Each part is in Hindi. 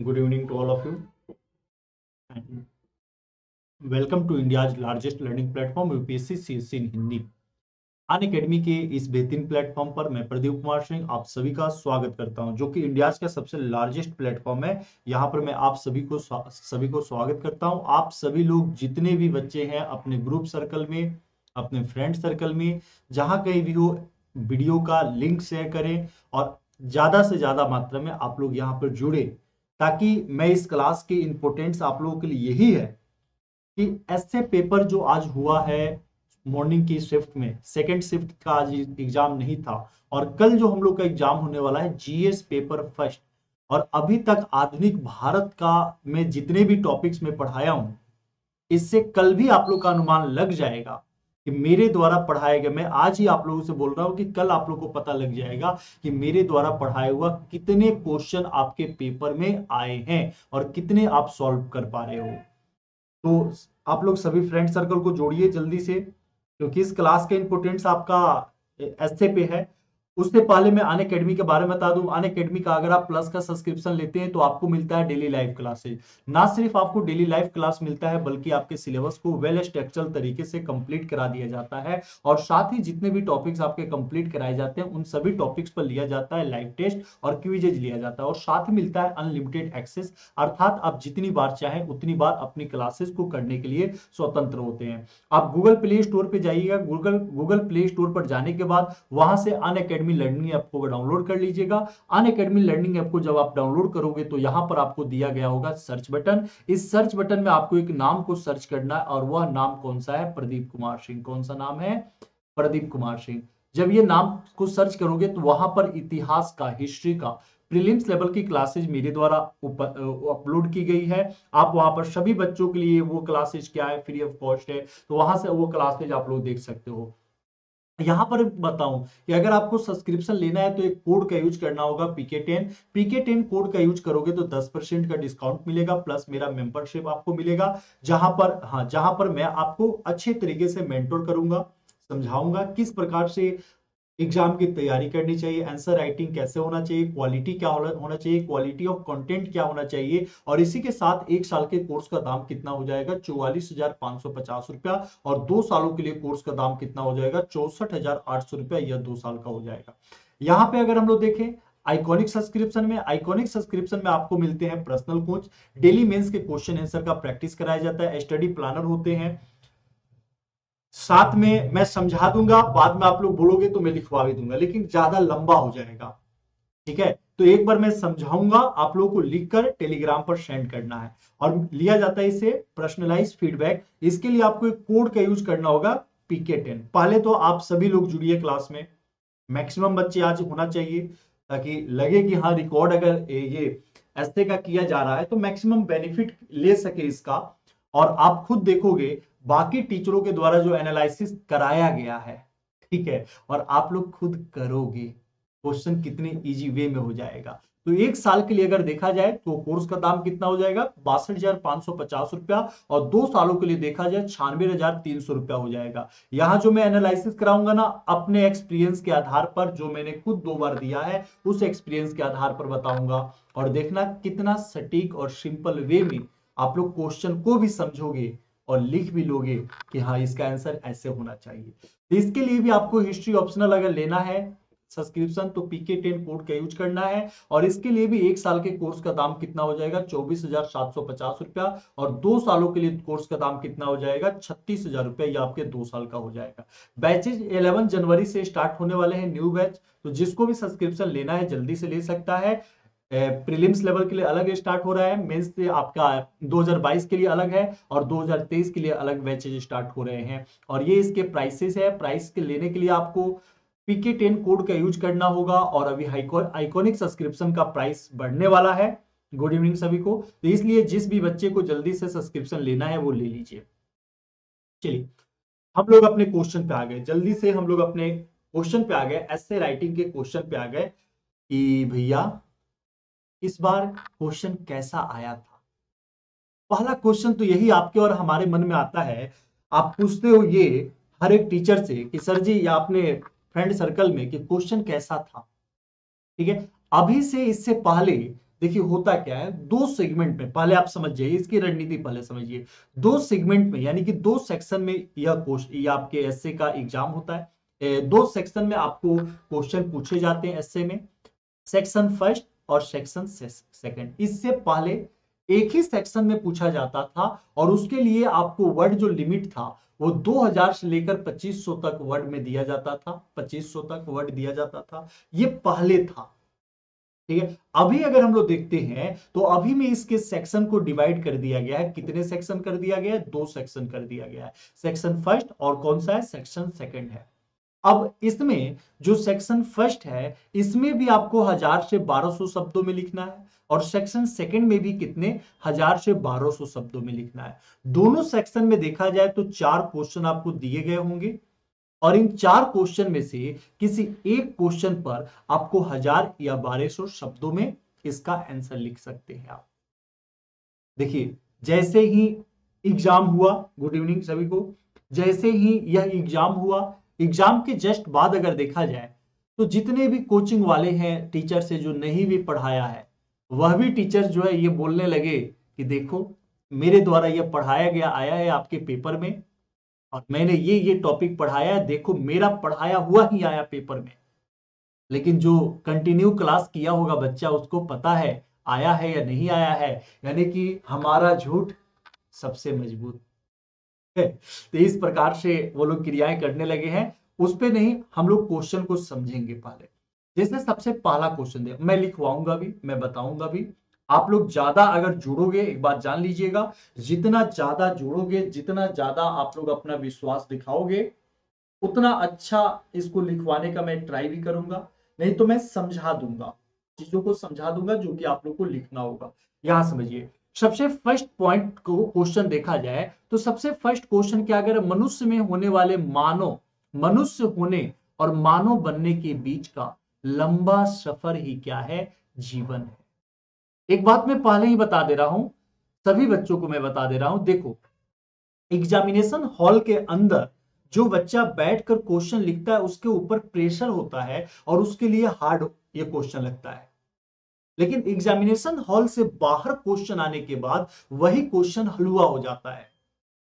Good evening to all of you and welcome to India's largest learning platform UPSC CSC in Hindi. Unacademy के इस बेहतरीन प्लेटफॉर्म पर मैं प्रदीप कुमार सिंह आप सभी का स्वागत करता हूं, जो कि इंडिया का सबसे लार्जेस्ट प्लेटफॉर्म है। यहां पर मैं आप सभी को स्वागत करता हूं। आप सभी लोग जितने भी बच्चे हैं अपने ग्रुप सर्कल में, अपने फ्रेंड सर्कल में, जहां कहीं भी हो, वीडियो का लिंक शेयर करें और ज्यादा से ज्यादा मात्रा में आप लोग यहाँ पर जुड़े, ताकि मैं इस क्लास के इंपोर्टेंट्स आप लोगों के लिए यही है कि ऐसे पेपर जो आज हुआ है मॉर्निंग की शिफ्ट में, सेकंड शिफ्ट का आज एग्जाम नहीं था और कल जो हम लोग का एग्जाम होने वाला है जीएस पेपर फर्स्ट, और अभी तक आधुनिक भारत का मैं जितने भी टॉपिक्स में पढ़ाया हूं, इससे कल भी आप लोग का अनुमान लग जाएगा कि मेरे द्वारा पढ़ाया गया। मैं आज ही आप लोगों से बोल रहा हूं कि कल आप लोगों को पता लग जाएगा कि मेरे द्वारा पढ़ाया हुआ कितने क्वेश्चन आपके पेपर में आए हैं और कितने आप सॉल्व कर पा रहे हो। तो आप लोग सभी फ्रेंड सर्कल को जोड़िए जल्दी से, क्योंकि इस क्लास का इंपोर्टेंस आपका एस्से पे है। उससे पहले मैं अन अकेडमी के बारे में बता दूं। अन अकेडमी का अगर आप प्लस का सब्सक्रिप्शन लेते हैं तो आपको मिलता है डेली लाइव क्लासेज। ना सिर्फ आपको डेली लाइव क्लास मिलता है, बल्कि आपके सिलेबस को वेल स्ट्रक्चरल तरीके से कंप्लीट करा दिया जाता है और साथ ही जितने भी टॉपिक्स आपके कंप्लीट कराए जाते हैं उन सभी टॉपिक्स पर लिया जाता है लाइव टेस्ट और क्विजेज लिया जाता है, और साथ ही मिलता है अनलिमिटेड एक्सेस, अर्थात आप जितनी बार चाहें उतनी बार अपनी क्लासेस को करने के लिए स्वतंत्र होते हैं। आप गूगल प्ले स्टोर पर जाइएगा। गूगल प्ले स्टोर पर जाने के बाद वहां से अन अकेडमी लर्निंग ऐप को डाउनलोड कर लीजिएगा। अन अकेडमी लर्निंग ऐप को जब आप डाउनलोड करोगे तो यहां पर आपको दिया गया होगा सर्च बटन। इस सर्च बटन में आपको एक नाम को सर्च करना है और वह नाम कौन सा है? प्रदीप कुमार सिंह। कौन सा नाम है? प्रदीप कुमार सिंह। जब ये नाम को सर्च करोगे तो वहां पर इतिहास का, हिस्ट्री का प्रीलिम्स लेवल की क्लासेज मेरे द्वारा अपलोड की गई है। आप वहां पर सभी बच्चों के लिए वो क्लासेज क्या है, फ्री ऑफ कॉस्ट है, तो वहां से वो क्लासेज आप लोग देख सकते हो। यहां पर बताऊं कि अगर आपको सब्सक्रिप्शन लेना है तो एक कोड का यूज करना होगा पीके10। पीके10 कोड का यूज करोगे तो 10% का डिस्काउंट मिलेगा, प्लस मेरा मेंबरशिप आपको मिलेगा, जहां पर मैं आपको अच्छे तरीके से मेंटोर करूंगा, समझाऊंगा किस प्रकार से एग्जाम की तैयारी करनी चाहिए, आंसर राइटिंग कैसे होना चाहिए, क्वालिटी क्या होना चाहिए, क्वालिटी ऑफ कंटेंट क्या होना चाहिए, और इसी के साथ एक साल के कोर्स का दाम कितना हो जाएगा? 44,550 रुपया। और 2 सालों के लिए कोर्स का दाम कितना हो जाएगा? 64,800 रुपया। यह 2 साल का हो जाएगा। यहाँ पे अगर हम लोग देखें आइकॉनिक सब्सक्रिप्शन में आपको मिलते हैं पर्सनल कोच, डेली मेंस के क्वेश्चन आंसर का प्रैक्टिस कराया जाता है, स्टडी प्लानर होते हैं, साथ में मैं समझा दूंगा, बाद में आप लोग बोलोगे तो मैं लिखवा भी दूंगा, लेकिन ज्यादा लंबा हो जाएगा। ठीक है, तो एक बार मैं समझाऊंगा, आप लोगों को लिखकर टेलीग्राम पर सेंड करना है और लिया जाता है इसे पर्सनलाइज फीडबैक। इसके लिए आपको एक कोड का यूज करना होगा पीके10। पहले तो आप सभी लोग जुड़िए क्लास में, मैक्सिमम बच्चे आज होना चाहिए, ताकि लगे कि हाँ रिकॉर्ड अगर ये ऐसे का किया जा रहा है तो मैक्सिमम बेनिफिट ले सके इसका। और आप खुद देखोगे बाकी टीचरों के द्वारा जो एनालिसिस कराया गया है, ठीक है, और आप लोग खुद करोगे क्वेश्चन कितने इजी वे में हो जाएगा। तो एक साल के लिए अगर देखा जाए तो कोर्स का दाम कितना हो जाएगा? 62,550 रुपया, और 2 सालों के लिए देखा जाए 96,300 रुपया हो जाएगा। यहां जो मैं एनालिसिस कराऊंगा ना, अपने एक्सपीरियंस के आधार पर, जो मैंने खुद 2 बार दिया है उस एक्सपीरियंस के आधार पर बताऊंगा, और देखना कितना सटीक और सिंपल वे में आप लोग क्वेश्चन को भी समझोगे और लिख भी लोगे कि हाँ इसका आंसर ऐसे होना चाहिए। तो इसके लिए भी आपको हिस्ट्री ऑप्शनल अगर लेना है सब्सक्रिप्शन तो पीके10 कोड का यूज करना है, और इसके लिए भी एक साल के कोर्स का दाम कितना हो जाएगा? 24,750 रुपया, और 2 सालों के लिए कोर्स का दाम कितना हो जाएगा? 36,000 रुपया। ये आपके 2 साल का हो जाएगा। बैचेज 11 जनवरी से स्टार्ट होने वाले हैं, न्यू बैच। तो जिसको भी सब्सक्रिप्शन लेना है जल्दी से ले सकता है। प्रीलिम्स लेवल के लिए अलग स्टार्ट हो रहा है, मेंस से आपका 2022 के लिए अलग है, और 2023 के लिए अलग बैचेज स्टार्ट हो रहे हैं। और ये इसके प्राइसेस है। प्राइस के लेने के लिए आपको पीके10 कोड का यूज करना होगा, और अभी आइकॉनिक सब्सक्रिप्शन का प्राइस बढ़ने वाला है। गुड इवनिंग सभी को। तो इसलिए जिस भी बच्चे को जल्दी से सब्सक्रिप्शन लेना है वो ले लीजिए। चलिए, हम लोग अपने क्वेश्चन पे आ गए, जल्दी से हम लोग अपने क्वेश्चन पे आ गए, ऐसे राइटिंग के क्वेश्चन पे आ गए कि भैया इस बार क्वेश्चन कैसा आया था। पहला क्वेश्चन तो यही आपके और हमारे मन में आता है, आप पूछते हो ये हर एक टीचर से कि सर जी, या अपने फ्रेंड सर्कल में, कि क्वेश्चन कैसा था। ठीक है, अभी से इससे पहले देखिए होता क्या है, दो सेगमेंट में, पहले आप समझ जाइए इसकी रणनीति, पहले समझिए। दो सेगमेंट में यानी कि दो सेक्शन में यह आपके एसए का एग्जाम होता है। दो सेक्शन में आपको क्वेश्चन पूछे जाते हैं एसए में, सेक्शन फर्स्ट और सेक्शन सेकंड। इससे पहले एक ही सेक्शन में पूछा जाता था और उसके लिए आपको वर्ड जो लिमिट था वो 2000 से लेकर 2500 तक वर्ड में दिया जाता था, 2500 तक वर्ड दिया जाता था। ये पहले था, ठीक है। अभी अगर हम लोग देखते हैं तो अभी में इसके सेक्शन को डिवाइड कर दिया गया है। कितने सेक्शन कर दिया गया है? दो सेक्शन कर दिया गया है, सेक्शन फर्स्ट और कौन सा है? सेक्शन सेकंड है। अब इसमें जो सेक्शन फर्स्ट है इसमें भी आपको 1000 से 1200 शब्दों में लिखना है और सेक्शन सेकंड में भी कितने? 1000 से 1200 शब्दों में लिखना है। दोनों सेक्शन में देखा जाए तो 4 क्वेश्चन आपको दिए गए होंगे और इन 4 क्वेश्चन में से किसी एक क्वेश्चन पर आपको 1000 या 1200 शब्दों में इसका आंसर लिख सकते हैं आप। देखिए जैसे ही एग्जाम हुआ, गुड इवनिंग सभी को, जैसे ही यह एग्जाम हुआ, एग्जाम के जस्ट बाद अगर देखा जाए तो जितने भी कोचिंग वाले हैं टीचर से जो नहीं भी पढ़ाया है, वह भी टीचर जो है ये बोलने लगे कि देखो मेरे द्वारा यह पढ़ाया गया आया है आपके पेपर में और मैंने ये टॉपिक पढ़ाया है, देखो मेरा पढ़ाया हुआ ही आया पेपर में। लेकिन जो कंटिन्यू क्लास किया होगा बच्चा उसको पता है आया है या नहीं आया है, यानी कि हमारा झूठ सबसे मजबूत है। तो इस प्रकार से वो लोग क्रियाएं करने लगे हैं। उस पे नहीं, हम लोग क्वेश्चन को समझेंगे पहले। जैसे सबसे पहला क्वेश्चन दे, मैं लिखवाऊंगा भी, मैं बताऊंगा भी। आप लोग ज्यादा अगर जुड़ोगे, एक बात जान लीजिएगा, जितना ज्यादा जुड़ोगे, जितना ज्यादा आप लोग अपना विश्वास दिखाओगे, उतना अच्छा इसको लिखवाने का मैं ट्राई भी करूंगा। नहीं तो मैं समझा दूंगा, चीजों को समझा दूंगा जो कि आप लोग को लिखना होगा। यहां समझिए, सबसे फर्स्ट पॉइंट को क्वेश्चन देखा जाए तो सबसे फर्स्ट क्वेश्चन क्या, अगर मनुष्य में होने वाले मानव, मनुष्य होने और मानव बनने के बीच का लंबा सफर ही क्या है? जीवन है। एक बात मैं पहले ही बता दे रहा हूं, सभी बच्चों को मैं बता दे रहा हूं, देखो एग्जामिनेशन हॉल के अंदर जो बच्चा बैठकर क्वेश्चन लिखता है उसके ऊपर प्रेशर होता है और उसके लिए हार्ड ये क्वेश्चन लगता है। लेकिन एग्जामिनेशन हॉल से बाहर क्वेश्चन आने के बाद वही क्वेश्चन हलवा हो जाता है।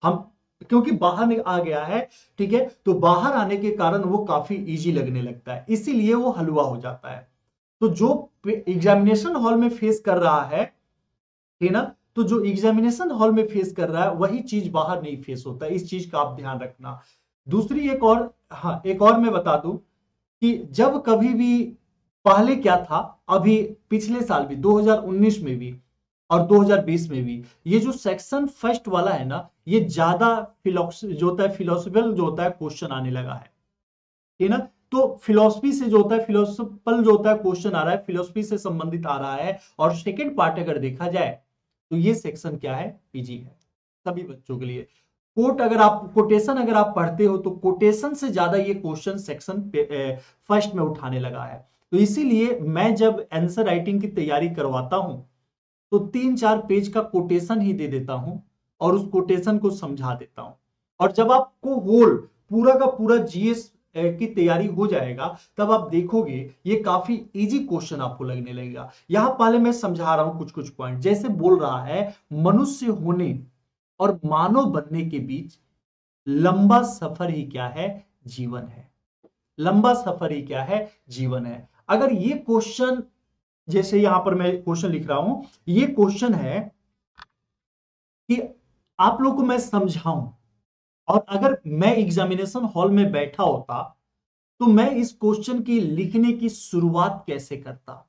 हम क्योंकि बाहर आ गया है, ठीक है, तो बाहर आने के कारण वो काफी इजी लगने लगता है, इसीलिए वो हलवा हो जाता है। तो जो एग्जामिनेशन हॉल में फेस कर रहा है ना, तो जो एग्जामिनेशन हॉल में फेस कर रहा है वही चीज बाहर नहीं फेस होता है। इस चीज का आप ध्यान रखना। दूसरी एक और, हाँ एक और मैं बता दूं कि जब कभी भी पहले क्या था, अभी पिछले साल भी 2019 में भी और 2020 में भी ये जो सेक्शन फर्स्ट वाला है ना, ये ज्यादा जो होता है फिलोसफिकल जो होता है क्वेश्चन आने लगा है ना। तो फिलोसफी से जो होता है, फिलोसफिकल जो होता है क्वेश्चन आ रहा है, फिलोसफी से संबंधित आ रहा है। और सेकंड पार्ट अगर देखा जाए तो ये सेक्शन क्या है? पीजी है सभी बच्चों के लिए। कोटेशन अगर आप पढ़ते हो तो कोटेशन से ज्यादा ये क्वेश्चन सेक्शन फर्स्ट में उठाने लगा है। तो इसीलिए मैं जब आंसर राइटिंग की तैयारी करवाता हूं तो 3-4 पेज का कोटेशन ही दे देता हूं और उस कोटेशन को समझा देता हूं। और जब आपको होल पूरा का पूरा जीएस की तैयारी हो जाएगा तब आप देखोगे ये काफी इजी क्वेश्चन आपको लगने लगेगा। यहां पहले मैं समझा रहा हूं कुछ कुछ पॉइंट। जैसे बोल रहा है मनुष्य होने और मानव बनने के बीच लंबा सफर ही क्या है? जीवन है। लंबा सफर ही क्या है? जीवन है। अगर ये क्वेश्चन, जैसे यहां पर मैं क्वेश्चन लिख रहा हूं, ये क्वेश्चन है कि आप लोग को मैं समझाऊं और अगर मैं एग्जामिनेशन हॉल में बैठा होता तो मैं इस क्वेश्चन की लिखने की शुरुआत कैसे करता।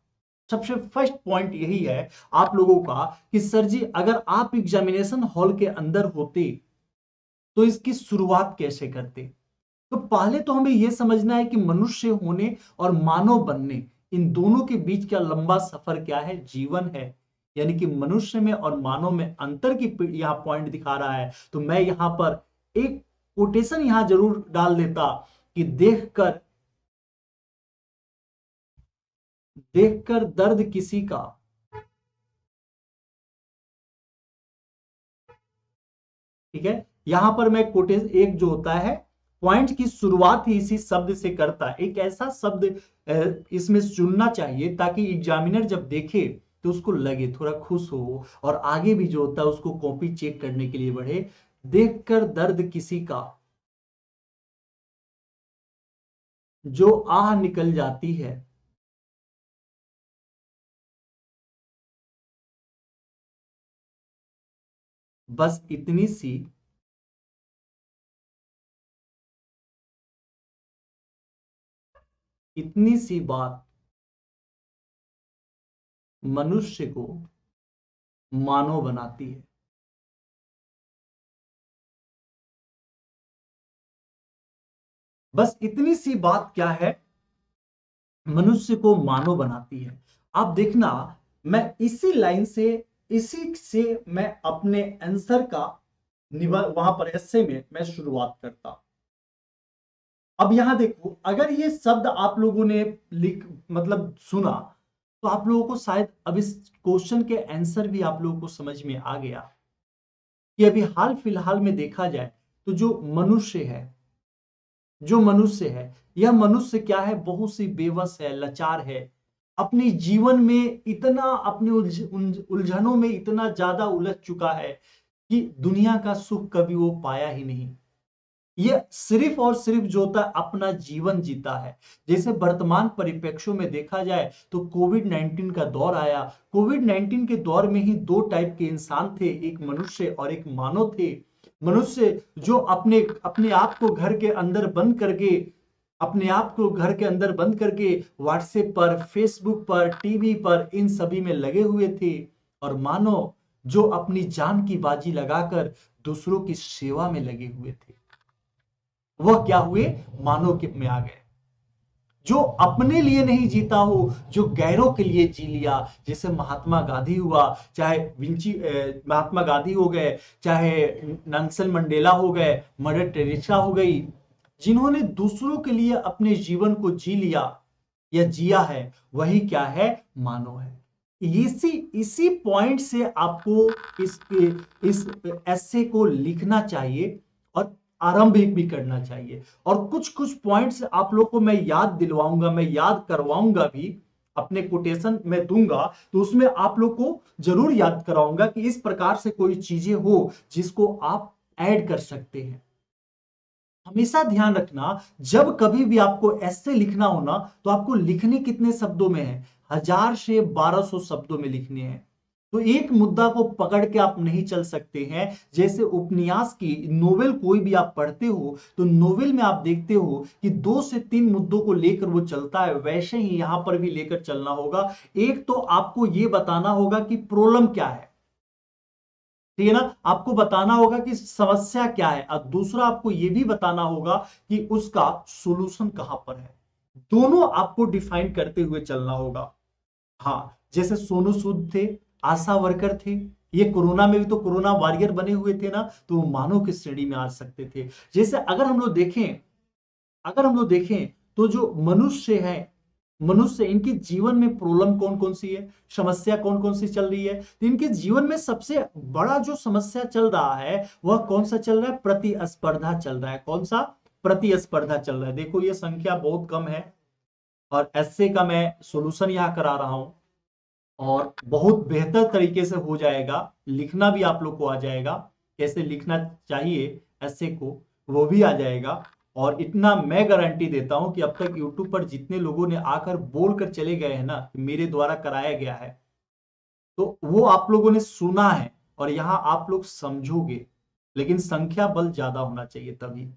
सबसे फर्स्ट पॉइंट यही है आप लोगों का कि सर जी अगर आप एग्जामिनेशन हॉल के अंदर होते तो इसकी शुरुआत कैसे करते। तो पहले तो हमें यह समझना है कि मनुष्य होने और मानव बनने, इन दोनों के बीच का लंबा सफर क्या है? जीवन है। यानी कि मनुष्य में और मानव में अंतर की यहां पॉइंट दिखा रहा है। तो मैं यहां पर एक कोटेशन यहां जरूर डाल देता कि देखकर दर्द किसी का, ठीक है। यहां पर मैं कोटेशन एक जो होता है पॉइंट की शुरुआत ही इसी शब्द से करता है। एक ऐसा शब्द इसमें चुनना चाहिए ताकि एग्जामिनर जब देखे तो उसको लगे, थोड़ा खुश हो और आगे भी जो होता है उसको कॉपी चेक करने के लिए बढ़े। देखकर दर्द किसी का जो आह निकल जाती है, बस इतनी सी बात मनुष्य को मानव बनाती है। बस इतनी सी बात क्या है, मनुष्य को मानव बनाती है। आप देखना, मैं इसी लाइन से, इसी से मैं अपने आंसर का वहां पर एस्से में मैं शुरुआत करता। अब यहां देखो, अगर ये शब्द आप लोगों ने लिख मतलब सुना, तो आप लोगों को शायद अब इस क्वेश्चन के आंसर भी आप लोगों को समझ में आ गया कि अभी हाल फिलहाल में देखा जाए तो जो मनुष्य है, यह मनुष्य क्या है, बहुत सी बेबस है, लाचार है, अपनी जीवन में इतना अपने उलझनों में इतना ज्यादा उलझ चुका है कि दुनिया का सुख कभी वो पाया ही नहीं। ये सिर्फ और सिर्फ जो होता है अपना जीवन जीता है। जैसे वर्तमान परिप्रेक्ष्यों में देखा जाए तो कोविड 19 का दौर आया। कोविड 19 के दौर में ही दो टाइप के इंसान थे, एक मनुष्य और एक मानव थे। मनुष्य जो अपने अपने आप को घर के अंदर बंद करके, अपने आप को घर के अंदर बंद करके व्हाट्सएप पर, फेसबुक पर, टीवी पर, इन सभी में लगे हुए थे। और मानव जो अपनी जान की बाजी लगाकर दूसरों की सेवा में लगे हुए थे, वह क्या हुए, मानव के में आ गए। जो अपने लिए नहीं जीता हो, जो गैरों के लिए जी लिया, जैसे महात्मा गांधी हुआ, चाहे महात्मा गांधी हो गए, चाहे नेल्सन मंडेला हो गए, मदर टेरेसा हो गई, जिन्होंने दूसरों के लिए अपने जीवन को जी लिया या जिया है, वही क्या है, मानव है। इसी इसी पॉइंट से आपको इस एस्से को लिखना चाहिए और आरंभ भी करना चाहिए। और कुछ कुछ पॉइंट्स आप लोग को मैं याद दिलवाऊंगा, मैं याद करवाऊंगा भी, अपने कोटेशन में दूंगा, तो उसमें आप लोग को जरूर याद कराऊंगा कि इस प्रकार से कोई चीजें हो जिसको आप ऐड कर सकते हैं। हमेशा ध्यान रखना, जब कभी भी आपको ऐसे लिखना हो ना, तो आपको लिखने कितने शब्दों में है, 1000 से 1200 शब्दों में लिखने हैं। तो एक मुद्दा को पकड़ के आप नहीं चल सकते हैं। जैसे उपन्यास की नोवेल कोई भी आप पढ़ते हो, तो नोवेल में आप देखते हो कि 2 से 3 मुद्दों को लेकर वो चलता है, वैसे ही यहां पर भी लेकर चलना होगा। एक तो आपको ये बताना होगा कि प्रॉब्लम क्या है, ठीक है ना, आपको बताना होगा कि समस्या क्या है, और दूसरा आपको यह भी बताना होगा कि उसका सॉल्यूशन कहां पर है। दोनों आपको डिफाइन करते हुए चलना होगा। हाँ, जैसे सोनू सूद थे, आशा वर्कर थे, ये कोरोना में भी तो कोरोना वॉरियर बने हुए थे ना, तो वो मानव की श्रेणी में आ सकते थे। जैसे अगर हम लोग देखें तो जो मनुष्य है, मनुष्य, इनके जीवन में प्रॉब्लम कौन कौन सी है, समस्या कौन कौन सी चल रही है, तो इनके जीवन में सबसे बड़ा जो समस्या चल रहा है वह कौन सा चल रहा है, प्रतिस्पर्धा चल रहा है। कौन सा, प्रतिस्पर्धा चल रहा है। देखो ये संख्या बहुत कम है, और ऐसे का मैं सॉल्यूशन यहां करा रहा हूं, और बहुत बेहतर तरीके से हो जाएगा, लिखना भी आप लोग को आ जाएगा, कैसे लिखना चाहिए ऐसे को, वो भी आ जाएगा। और इतना मैं गारंटी देता हूं कि अब तक यूट्यूब पर जितने लोगों ने आकर बोल कर चले गए हैं ना कि मेरे द्वारा कराया गया है, तो वो आप लोगों ने सुना है और यहां आप लोग समझोगे। लेकिन संख्या बल ज्यादा होना चाहिए, तभी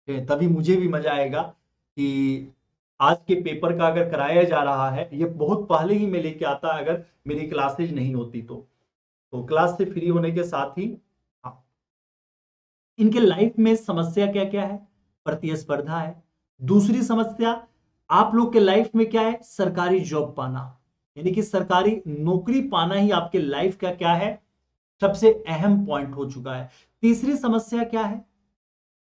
तभी मुझे भी मजा आएगा कि आज के पेपर का अगर कराया जा रहा है, ये बहुत पहले ही मैं लेके आता अगर मेरी क्लासेज नहीं होती तो क्लास से फ्री होने के साथ ही, हाँ, इनके लाइफ में समस्या क्या क्या है, प्रतिस्पर्धा है। दूसरी समस्या आप लोग के लाइफ में क्या है, सरकारी जॉब पाना, यानी कि सरकारी नौकरी पाना ही आपके लाइफ का क्या है, सबसे अहम पॉइंट हो चुका है। तीसरी समस्या क्या है,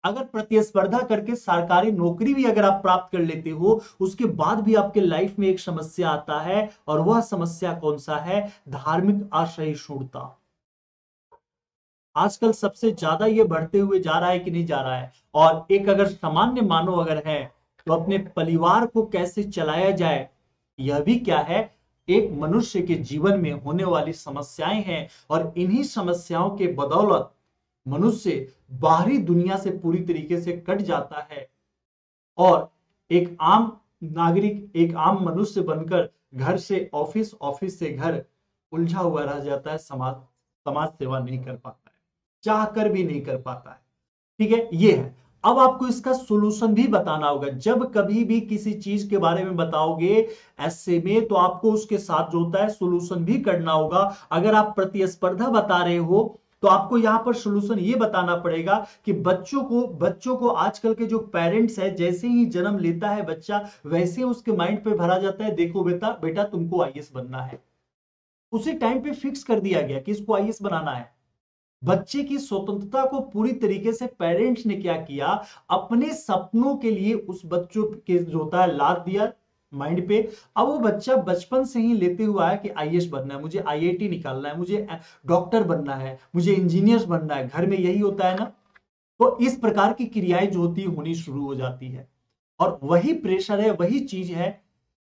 अगर प्रतिस्पर्धा करके सरकारी नौकरी भी अगर आप प्राप्त कर लेते हो, उसके बाद भी आपके लाइफ में एक समस्या आता है, और वह समस्या कौन सा है, धार्मिक असहिष्णुता। आजकल सबसे ज्यादा ये बढ़ते हुए जा रहा है कि नहीं जा रहा है। और एक अगर सामान्य मानव अगर है, तो अपने परिवार को कैसे चलाया जाए, यह भी क्या है, एक मनुष्य के जीवन में होने वाली समस्याएं हैं और इन्हीं समस्याओं के बदौलत मनुष्य बाहरी दुनिया से पूरी तरीके से कट जाता है और एक आम नागरिक, एक आम मनुष्य बनकर घर से ऑफिस, ऑफिस से घर उलझा हुआ रह जाता है, समाज समाज सेवा नहीं कर पाता है, चाह कर भी नहीं कर पाता है। ठीक है, ये है। अब आपको इसका सोल्यूशन भी बताना होगा। जब कभी भी किसी चीज के बारे में बताओगे ऐसे में, तो आपको उसके साथ जो होता है सोल्यूशन भी करना होगा। अगर आप प्रतिस्पर्धा बता रहे हो तो आपको यहां पर सोल्यूशन ये बताना पड़ेगा कि बच्चों को आजकल के जो पेरेंट्स है, जैसे ही जन्म लेता है बच्चा, वैसे उसके माइंड पे भरा जाता है, देखो बेटा बेटा तुमको आईएएस बनना है। उसी टाइम पे फिक्स कर दिया गया कि इसको आईएएस बनाना है। बच्चे की स्वतंत्रता को पूरी तरीके से पेरेंट्स ने क्या किया, अपने सपनों के लिए उस बच्चों के जो होता है लाद दिया माइंड पे। अब वो बच्चा बचपन से ही लेते हुआ है कि आईएएस बनना है, मुझे आईआईटी निकालना है, मुझे डॉक्टर बनना है, मुझे इंजीनियर बनना है। घर में यही होता है ना। तो इस प्रकार की क्रियाएं जो होती होनी शुरू हो जाती है और वही प्रेशर है, वही चीज है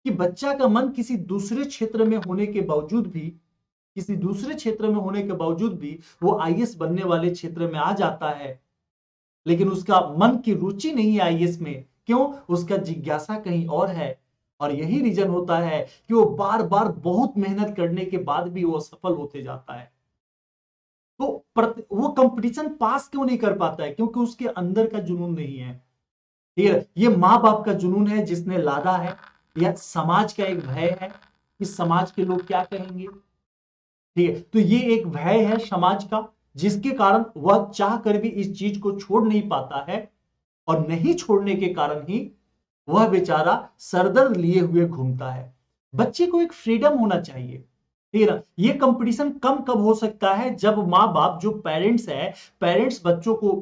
कि बच्चा का मन किसी दूसरे क्षेत्र में होने के बावजूद भी, किसी दूसरे क्षेत्र में होने के बावजूद भी वो आईएएस बनने वाले क्षेत्र में आ जाता है, लेकिन उसका मन की रुचि नहीं है आईएएस में। क्यों? उसका जिज्ञासा कहीं और है। और यही रीजन होता है कि वो बार बार बहुत मेहनत करने के बाद भी वो असफल होते जाता है। तो वो कंपटीशन पास क्यों नहीं कर पाता है? क्योंकि उसके अंदर का जुनून नहीं है। ठीक है, ये माँ बाप का जुनून है जिसने लादा है, या समाज का एक भय है कि समाज के लोग क्या कहेंगे। ठीक है, तो ये एक भय है समाज का, जिसके कारण वह चाह कर भी इस चीज को छोड़ नहीं पाता है और नहीं छोड़ने के कारण ही वह बेचारा सरदर्द लिए हुए घूमता है। बच्चे को एक फ्रीडम होना चाहिए। ठीक है ना। ये कंपटीशन कम कब हो सकता है? जब माँ बाप, जो पेरेंट्स है, पेरेंट्स बच्चों को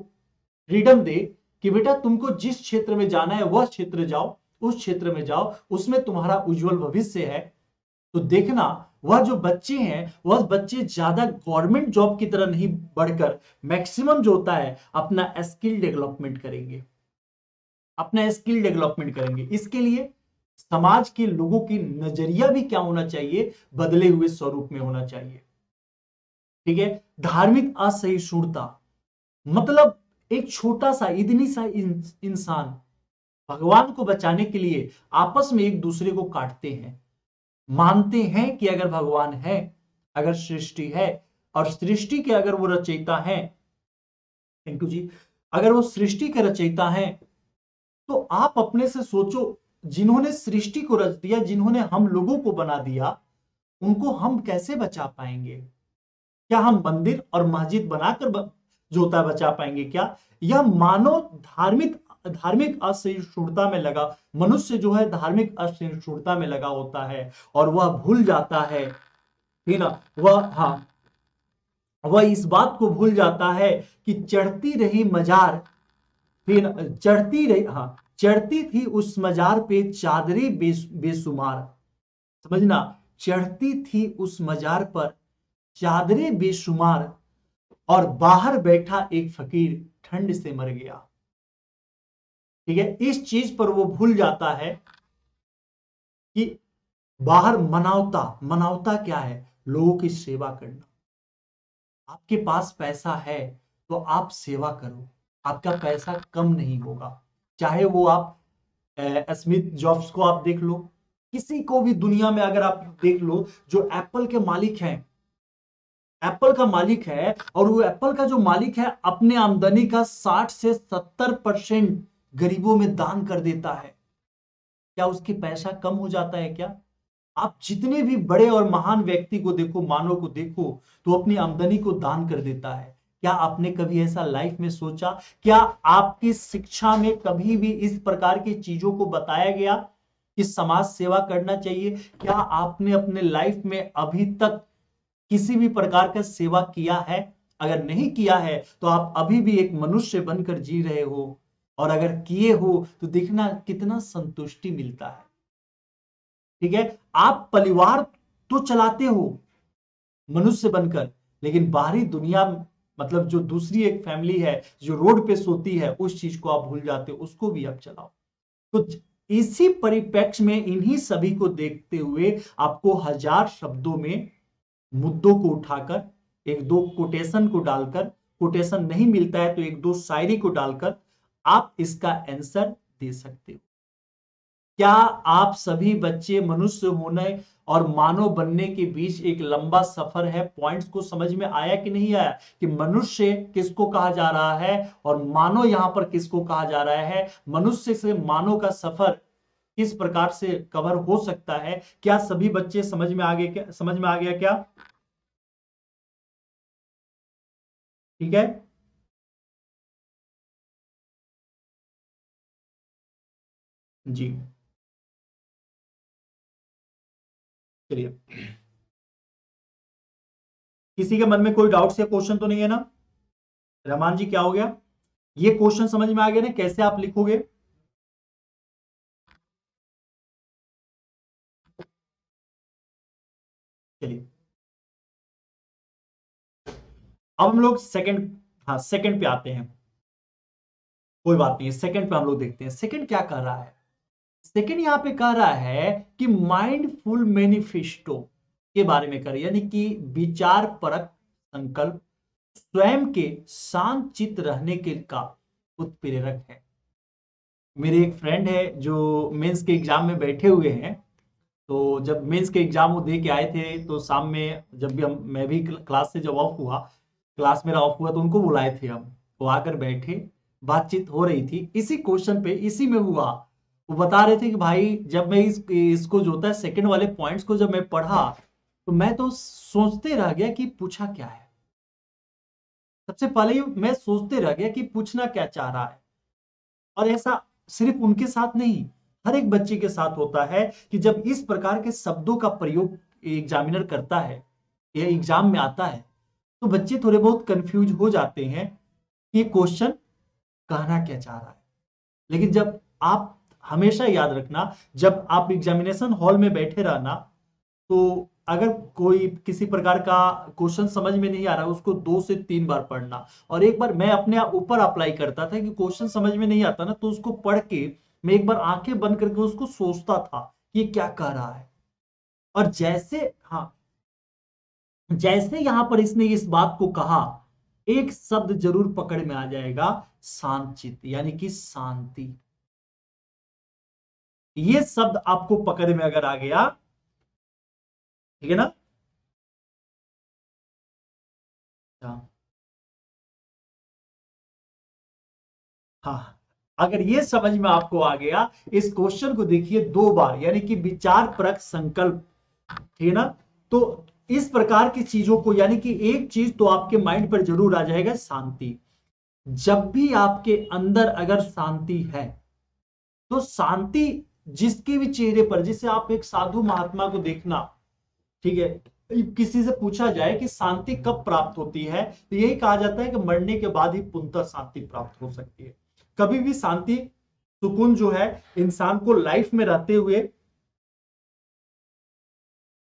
फ्रीडम दे कि बेटा तुमको जिस क्षेत्र में जाना है वह क्षेत्र जाओ, उस क्षेत्र में जाओ, उसमें तुम्हारा उज्जवल भविष्य है। तो देखना, वह जो बच्चे हैं वह बच्चे ज्यादा गवर्नमेंट जॉब की तरह नहीं बढ़कर मैक्सिमम जो होता है अपना स्किल डेवलपमेंट करेंगे, अपना स्किल डेवलपमेंट करेंगे। इसके लिए समाज के लोगों की नजरिया भी क्या होना चाहिए? बदले हुए स्वरूप में होना चाहिए। ठीक है, धार्मिक असहिष्णुता मतलब एक छोटा सा, इतनी सा इंसान भगवान को बचाने के लिए आपस में एक दूसरे को काटते हैं। मानते हैं कि अगर भगवान है, अगर सृष्टि है, और सृष्टि के अगर वो रचयिता है, थैंक यू जी, अगर वो सृष्टि के रचयिता है, तो आप अपने से सोचो, जिन्होंने सृष्टि को रच दिया, जिन्होंने हम लोगों को बना दिया, उनको हम कैसे बचा पाएंगे? क्या हम मंदिर और मस्जिद बनाकर जो होता है बचा पाएंगे क्या? यह मानव धार्मिक धार्मिक असहिष्णुता में लगा, मनुष्य जो है धार्मिक असहिष्णुता में लगा होता है और वह भूल जाता है, ठीक ना, वह, हाँ, वह इस बात को भूल जाता है कि चढ़ती रही मजार, फिर चढ़ती रही, हाँ, चढ़ती थी उस मजार पे चादरें बेशुमार। समझना, चढ़ती थी उस मजार पर चादरें बेशुमार, और बाहर बैठा एक फकीर ठंड से मर गया। ठीक है, इस चीज पर वो भूल जाता है कि बाहर मनावता, मनावता क्या है? लोगों की सेवा करना। आपके पास पैसा है तो आप सेवा करो, आपका पैसा कम नहीं होगा। चाहे वो आप स्मिथ जॉब्स को आप देख लो, किसी को भी दुनिया में अगर आप देख लो, जो एप्पल के मालिक हैं, एप्पल का मालिक है, और वो एप्पल का जो मालिक है अपने आमदनी का 60 से 70% गरीबों में दान कर देता है। क्या उसकी पैसा कम हो जाता है क्या? आप जितने भी बड़े और महान व्यक्ति को देखो, मानव को देखो, तो अपनी आमदनी को दान कर देता है। क्या आपने कभी ऐसा लाइफ में सोचा? क्या आपकी शिक्षा में कभी भी इस प्रकार की चीजों को बताया गया कि समाज सेवा करना चाहिए? क्या आपने अपने लाइफ में अभी तक किसी भी प्रकार का सेवा किया है? अगर नहीं किया है तो आप अभी भी एक मनुष्य बनकर जी रहे हो, और अगर किए हो तो देखना कितना संतुष्टि मिलता है। ठीक है, आप परिवार तो चलाते हो मनुष्य बनकर, लेकिन बाहरी दुनिया, मतलब जो दूसरी एक फैमिली है जो रोड पे सोती है, उस चीज को आप भूल जाते हो, उसको भी आप चलाओ। तो इसी परिप्रेक्ष्य में इन्हीं सभी को देखते हुए आपको 1000 शब्दों में मुद्दों को उठाकर, एक दो कोटेशन को डालकर, कोटेशन नहीं मिलता है तो एक दो शायरी को डालकर आप इसका आंसर दे सकते हो। क्या आप सभी बच्चे मनुष्य होने और मानव बनने के बीच एक लंबा सफर है, पॉइंट्स को समझ में आया कि नहीं आया कि मनुष्य किसको कहा जा रहा है और मानव यहां पर किसको कहा जा रहा है, मनुष्य से मानव का सफर किस प्रकार से कवर हो सकता है। क्या सभी बच्चे समझ में आ गए? क्या समझ में आ गया क्या? ठीक है, जी चलिए। किसी के मन में कोई डाउट्स या क्वेश्चन तो नहीं है ना? रहमान जी क्या हो गया? ये क्वेश्चन समझ में आ गया ना कैसे आप लिखोगे? चलिए अब हम लोग सेकंड, हाँ सेकंड पे आते हैं। कोई बात नहीं, सेकंड पे हम लोग देखते हैं सेकंड क्या कर रहा है। सेकंड यहां पे कह रहा है कि माइंडफुल मैनिफेस्टो के बारे में कर, यानी कि विचार परक संकल्प स्वयं के शांत चित्त रहने के का उत्प्रेरक है। मेरे एक फ्रेंड है जो मेंस के एग्जाम में बैठे हुए हैं, तो जब मेंस के एग्जाम वो दे के आए थे तो शाम में जब भी मैं भी क्लास से जब ऑफ हुआ, क्लास मेरा ऑफ हुआ तो उनको बुलाए थे हम, वो आकर बैठे, बातचीत हो रही थी इसी क्वेश्चन पे, इसी में हुआ। वो बता रहे थे कि भाई जब मैं इसको जो होता है सेकंड वाले पॉइंट्स को जब मैं पढ़ा तो मैं तो सोचते रह गया कि पूछा क्या है। सबसे पहले मैं सोचते रह गया कि पूछना क्या चाह रहा है। और ऐसा सिर्फ उनके साथ नहीं, हर एक बच्चे के साथ होता है कि जब इस प्रकार के शब्दों का प्रयोग एग्जामिनर करता है या एग्जाम में आता है तो बच्चे थोड़े बहुत कंफ्यूज हो जाते हैं कि ये क्वेश्चन कहना क्या चाह रहा है। लेकिन जब आप, हमेशा याद रखना, जब आप एग्जामिनेशन हॉल में बैठे रहना तो अगर कोई किसी प्रकार का क्वेश्चन समझ में नहीं आ रहा उसको 2 से 3 बार पढ़ना। और एक बार मैं अपने ऊपर अप्लाई करता था कि क्वेश्चन समझ में नहीं आता ना तो उसको पढ़ के मैं एक बार आंखें बंद करके उसको सोचता था कि ये क्या कह रहा है। और जैसे, हाँ, जैसे यहां पर इसने इस बात को कहा, एक शब्द जरूर पकड़ में आ जाएगा, शांतचित्त, यानी कि शांति। ये शब्द आपको पकड़ में अगर आ गया, ठीक है ना? हाँ, हाँ, अगर ये समझ में आपको आ गया, इस क्वेश्चन को देखिए 2 बार, यानी कि विचार परक संकल्प, ठीक है ना? तो इस प्रकार की चीजों को, यानी कि एक चीज तो आपके माइंड पर जरूर आ जाएगा, शांति। जब भी आपके अंदर अगर शांति है तो शांति जिसके भी चेहरे पर, जिसे आप एक साधु महात्मा को देखना, ठीक है, किसी से पूछा जाए कि शांति कब प्राप्त होती है तो यही कहा जाता है कि मरने के बाद ही पूर्णतः शांति प्राप्त हो सकती है। कभी भी शांति, सुकून जो है इंसान को लाइफ में रहते हुए,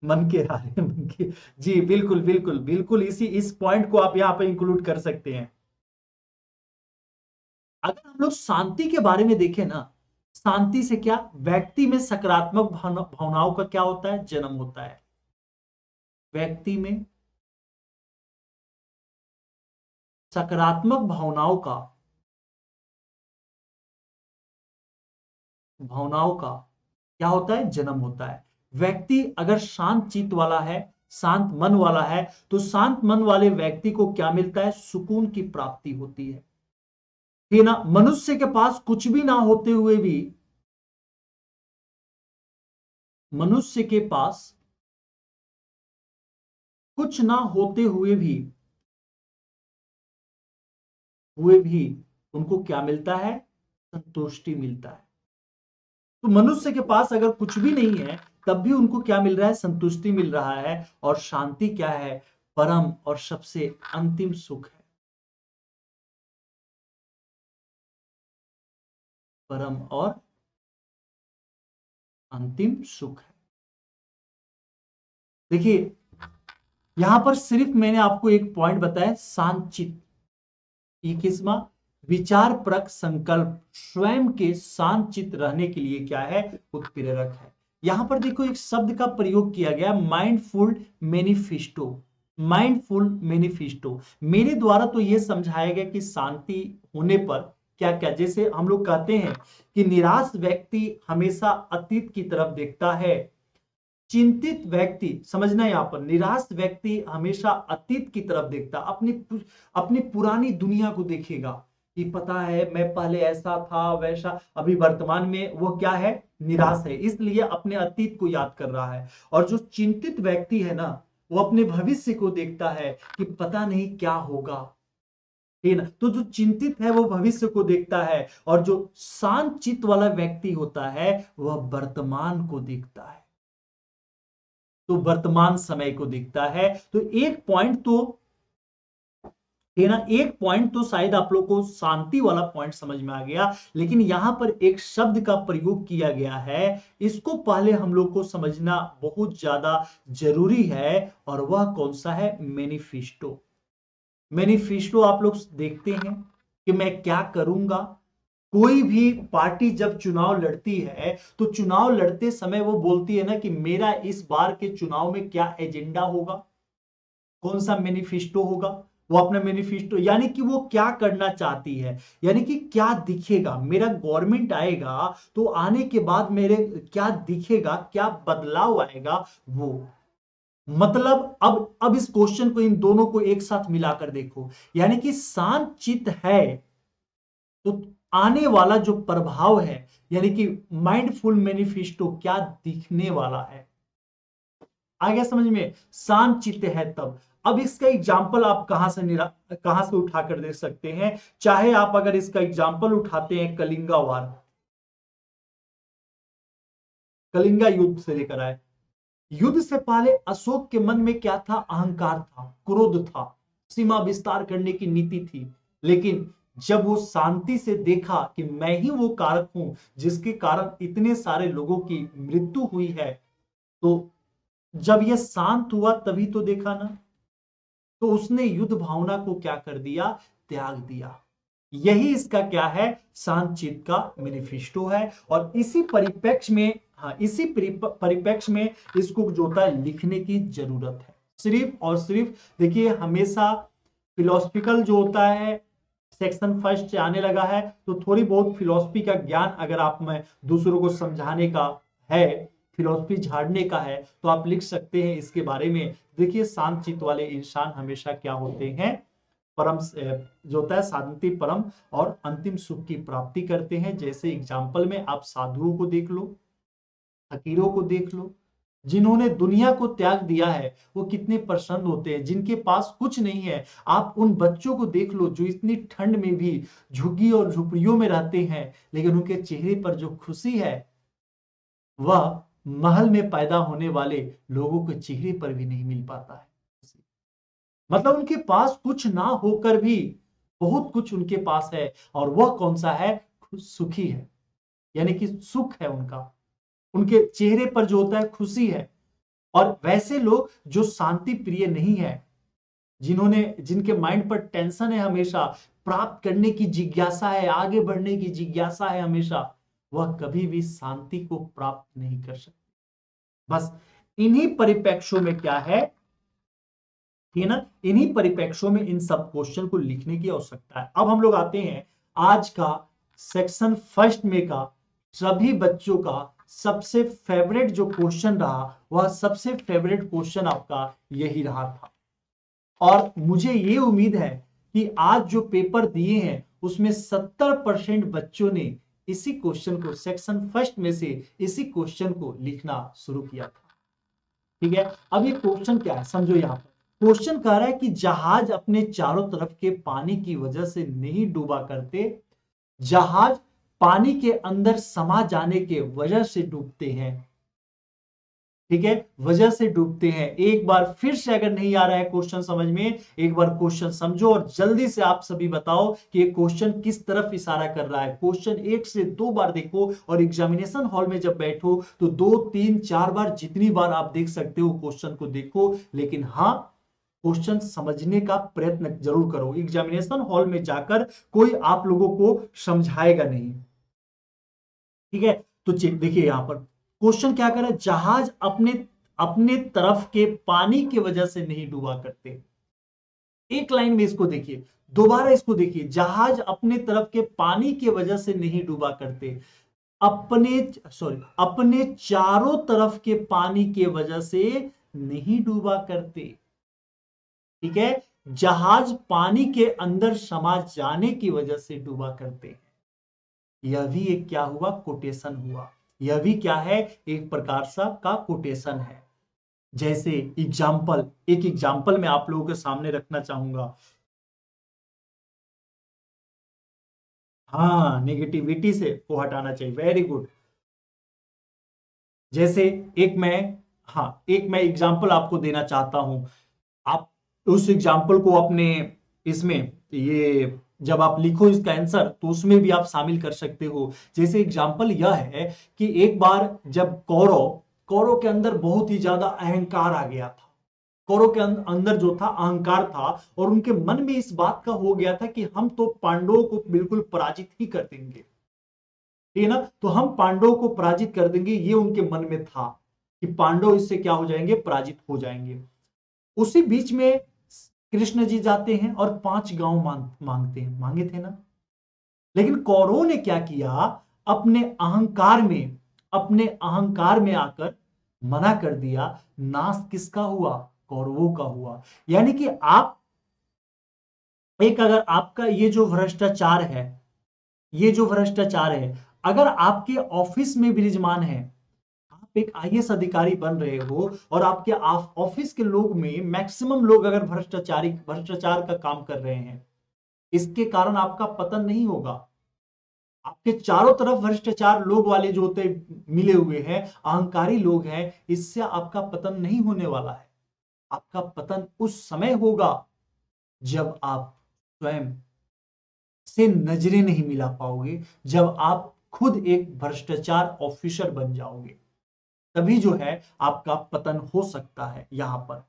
मन के हारे मन के, जी बिल्कुल बिल्कुल बिल्कुल, इस पॉइंट को आप यहां पर इंक्लूड कर सकते हैं। अगर हम लोग शांति के बारे में देखें ना, शांति से क्या व्यक्ति में सकारात्मक भावनाओं का क्या होता है, जन्म होता है। व्यक्ति में सकारात्मक भावनाओं का क्या होता है, जन्म होता है। व्यक्ति अगर शांत चित्त वाला है, शांत मन वाला है, तो शांत मन वाले व्यक्ति को क्या मिलता है, सुकून की प्राप्ति होती है। कि ना, मनुष्य के पास कुछ भी ना होते हुए भी, मनुष्य के पास कुछ ना होते हुए भी उनको क्या मिलता है, संतुष्टि मिलता है। तो मनुष्य के पास अगर कुछ भी नहीं है तब भी उनको क्या मिल रहा है, संतुष्टि मिल रहा है। और शांति क्या है, परम और सबसे अंतिम सुख है। परम और अंतिम सुख है। देखिए यहां पर सिर्फ मैंने आपको एक पॉइंट बताया, शांत चित्त, ये किस्मा विचार परक संकल्प स्वयं के शांत चित्त रहने के लिए क्या है, उत्प्रेरक है। यहां पर देखो एक शब्द का प्रयोग किया गया, माइंडफुल मैनिफेस्टो। माइंडफुल मैनिफेस्टो मेरे द्वारा तो यह समझाया गया कि शांति होने पर क्या क्या, जैसे हम लोग कहते हैं कि निराश व्यक्ति हमेशा अतीत की तरफ देखता है, चिंतित व्यक्ति, समझना यहां पर, निराश व्यक्ति हमेशा अतीत की तरफ देखता, अपनी अपनी पुरानी दुनिया को देखेगा कि पता है मैं पहले ऐसा था वैसा, अभी वर्तमान में वो क्या है, निराश है, इसलिए अपने अतीत को याद कर रहा है। और जो चिंतित व्यक्ति है ना, वो अपने भविष्य को देखता है कि पता नहीं क्या होगा, है ना। तो जो चिंतित है वो भविष्य को देखता है, और जो शांत चित्त वाला व्यक्ति होता है वह वर्तमान को देखता है, तो वर्तमान समय को दिखता है। तो एक पॉइंट तो है ना, एक पॉइंट तो शायद आप लोग को शांति वाला पॉइंट समझ में आ गया, लेकिन यहां पर एक शब्द का प्रयोग किया गया है, इसको पहले हम लोग को समझना बहुत ज्यादा जरूरी है, और वह कौन सा है, मैनिफेस्टो। मैनिफेस्टो आप लोग देखते हैं कि मैं क्या करूंगा, कोई भी पार्टी जब चुनाव लड़ती है तो चुनाव लड़ते समय वो बोलती है ना कि मेरा इस बार के चुनाव में क्या एजेंडा होगा, कौन सा मैनिफेस्टो होगा, वो अपना मैनिफेस्टो, यानी कि वो क्या करना चाहती है, यानी कि क्या दिखेगा, मेरा गवर्नमेंट आएगा तो आने के बाद मेरे क्या दिखेगा, क्या बदलाव आएगा, वो मतलब अब इस क्वेश्चन को, इन दोनों को एक साथ मिलाकर देखो, यानी कि शांत चित्त है तो आने वाला जो प्रभाव है, यानी कि माइंडफुल मैनिफेस्टो क्या दिखने वाला है, आ गया समझ में, शांत चित्त है तब। अब इसका एग्जाम्पल आप कहां से उठाकर देख सकते हैं, चाहे आप अगर इसका एग्जाम्पल उठाते हैं कलिंगा वार, कलिंगा युद्ध से लेकर आए, युद्ध से पहले अशोक के मन में क्या था, अहंकार था, क्रोध था, सीमा विस्तार करने की नीति थी, लेकिन जब वो शांति से देखा कि मैं ही वो कारक हूं जिसके कारण इतने सारे लोगों की मृत्यु हुई है, तो जब यह शांत हुआ तभी तो देखा ना, तो उसने युद्ध भावना को क्या कर दिया, त्याग दिया। यही इसका क्या है, शांत चित्त का मैनिफेस्टो है। और इसी परिप्रेक्ष्य में, हाँ इसी परिप्रेक्ष्य में इसको जो होता है लिखने की जरूरत है, सिर्फ और सिर्फ। देखिए हमेशा फिलोसफिकल जो होता है सेक्शन फर्स्ट से आने लगा है, तो थोड़ी बहुत फिलोसफी का ज्ञान अगर आप में दूसरों को समझाने का है, फिलोसफी झाड़ने का है, तो आप लिख सकते हैं इसके बारे में। देखिए शांत चित्त वाले इंसान हमेशा क्या होते हैं, परम जो होता है शांति परम और अंतिम सुख की प्राप्ति करते हैं। जैसे एग्जाम्पल में आप साधुओं को देख लो, फकीरों को देख लो, जिन्होंने दुनिया को त्याग दिया है वो कितने प्रसन्न होते हैं, जिनके पास कुछ नहीं है। आप उन बच्चों को देख लो जो इतनी ठंड में भी झुग्गी और झुपड़ियों में रहते हैं, लेकिन उनके चेहरे पर जो खुशी है वह महल में पैदा होने वाले लोगों के चेहरे पर भी नहीं मिल पाता है। मतलब उनके पास कुछ ना होकर भी बहुत कुछ उनके पास है, और वह कौन सा है, सुखी है, यानी कि सुख है उनका, उनके चेहरे पर जो होता है खुशी है। और वैसे लोग जो शांति प्रिय नहीं है, जिनके माइंड पर टेंशन है, हमेशा प्राप्त करने की जिज्ञासा है, आगे बढ़ने की जिज्ञासा है हमेशा, वह कभी भी शांति को प्राप्त नहीं कर सकते। बस इन्हीं परिप्रेक्ष्यों में क्या है, ठीक है ना, इन्हीं परिप्रेक्ष्यों में इन सब क्वेश्चन को लिखने की आवश्यकता है। अब हम लोग आते हैं आज का सेक्शन फर्स्ट में का सभी बच्चों का सबसे फेवरेट जो क्वेश्चन रहा, वह सबसे फेवरेट क्वेश्चन आपका यही रहा था। और मुझे ये उम्मीद है कि आज जो पेपर दिए हैं उसमें 70% बच्चों ने इसी क्वेश्चन को, सेक्शन फर्स्ट में से इसी क्वेश्चन को लिखना शुरू किया था। ठीक है, अब ये क्वेश्चन क्या है समझो। यहाँ पर क्वेश्चन कह रहा है कि जहाज अपने चारों तरफ के पानी की वजह से नहीं डूबा करते, जहाज पानी के अंदर समा जाने के वजह से डूबते हैं। ठीक है, वजह से डूबते हैं। एक बार फिर से अगर नहीं आ रहा है क्वेश्चन समझ में, एक बार क्वेश्चन समझो और जल्दी से आप सभी बताओ कि ये क्वेश्चन किस तरफ इशारा कर रहा है। क्वेश्चन 1 से 2 बार देखो, और एग्जामिनेशन हॉल में जब बैठो तो 2, 3, 4 बार, जितनी बार आप देख सकते हो क्वेश्चन को देखो। लेकिन हाँ, क्वेश्चन समझने का प्रयत्न जरूर करो। एग्जामिनेशन हॉल में जाकर कोई आप लोगों को समझाएगा नहीं, ठीक है। तो देखिए यहां पर क्वेश्चन क्या कर रहा है, जहाज अपने अपने तरफ के पानी की वजह से नहीं डूबा करते। एक लाइन में इसको देखिए, दोबारा इसको देखिए, जहाज अपने तरफ के पानी की वजह से नहीं डूबा करते, अपने अपने चारों तरफ के पानी के वजह से नहीं डूबा करते, ठीक है। जहाज पानी के अंदर समा जाने की वजह से डूबा करते हैं। यह भी एक क्या हुआ, कोटेशन हुआ। यह भी क्या है, एक प्रकार सा का कोटेशन है। जैसे एग्जाम्पल, एक एग्जाम्पल मैं आप लोगों के सामने रखना चाहूंगा। हाँ, नेगेटिविटी से को हटाना चाहिए, वेरी गुड। जैसे एक मैं एक मैं एग्जाम्पल आपको देना चाहता हूं। आप उस एग्जाम्पल को अपने इसमें, ये जब आप लिखो इसका आंसर तो उसमें भी आप शामिल कर सकते हो। जैसे एग्जाम्पल यह है कि एक बार जब कौरव कौरव के अंदर बहुत ही ज्यादा अहंकार आ गया था। कौरव के अंदर जो था अहंकार था, और उनके मन में इस बात का हो गया था कि हम तो पांडवों को बिल्कुल पराजित ही कर देंगे, ठीक है ना। तो हम पांडवों को पराजित कर देंगे, ये उनके मन में था कि पांडव इससे क्या हो जाएंगे, पराजित हो जाएंगे। उसी बीच में कृष्ण जी जाते हैं और 5 गांव मांगते हैं, मांगे थे ना। लेकिन कौरवों ने क्या किया, अपने अहंकार में आकर मना कर दिया। नाश किसका हुआ, कौरवों का हुआ। यानी कि आप एक, अगर आपका ये जो भ्रष्टाचार है, अगर आपके ऑफिस में विराजमान है, आप एक आईएएस अधिकारी बन रहे हो और आपके ऑफिस के लोग में मैक्सिमम लोग अगर भ्रष्टाचार का काम कर रहे हैं, इसके कारण आपका पतन नहीं होगा। आपके चारों तरफ भ्रष्टाचार लोग वाले जो होते मिले हुए हैं, अहंकारी लोग हैं, इससे आपका पतन नहीं होने वाला है। आपका पतन उस समय होगा जब आप स्वयं से नजरें नहीं मिला पाओगे, जब आप खुद एक भ्रष्टाचार ऑफिसर बन जाओगे, तभी जो है आपका पतन हो सकता है। यहां पर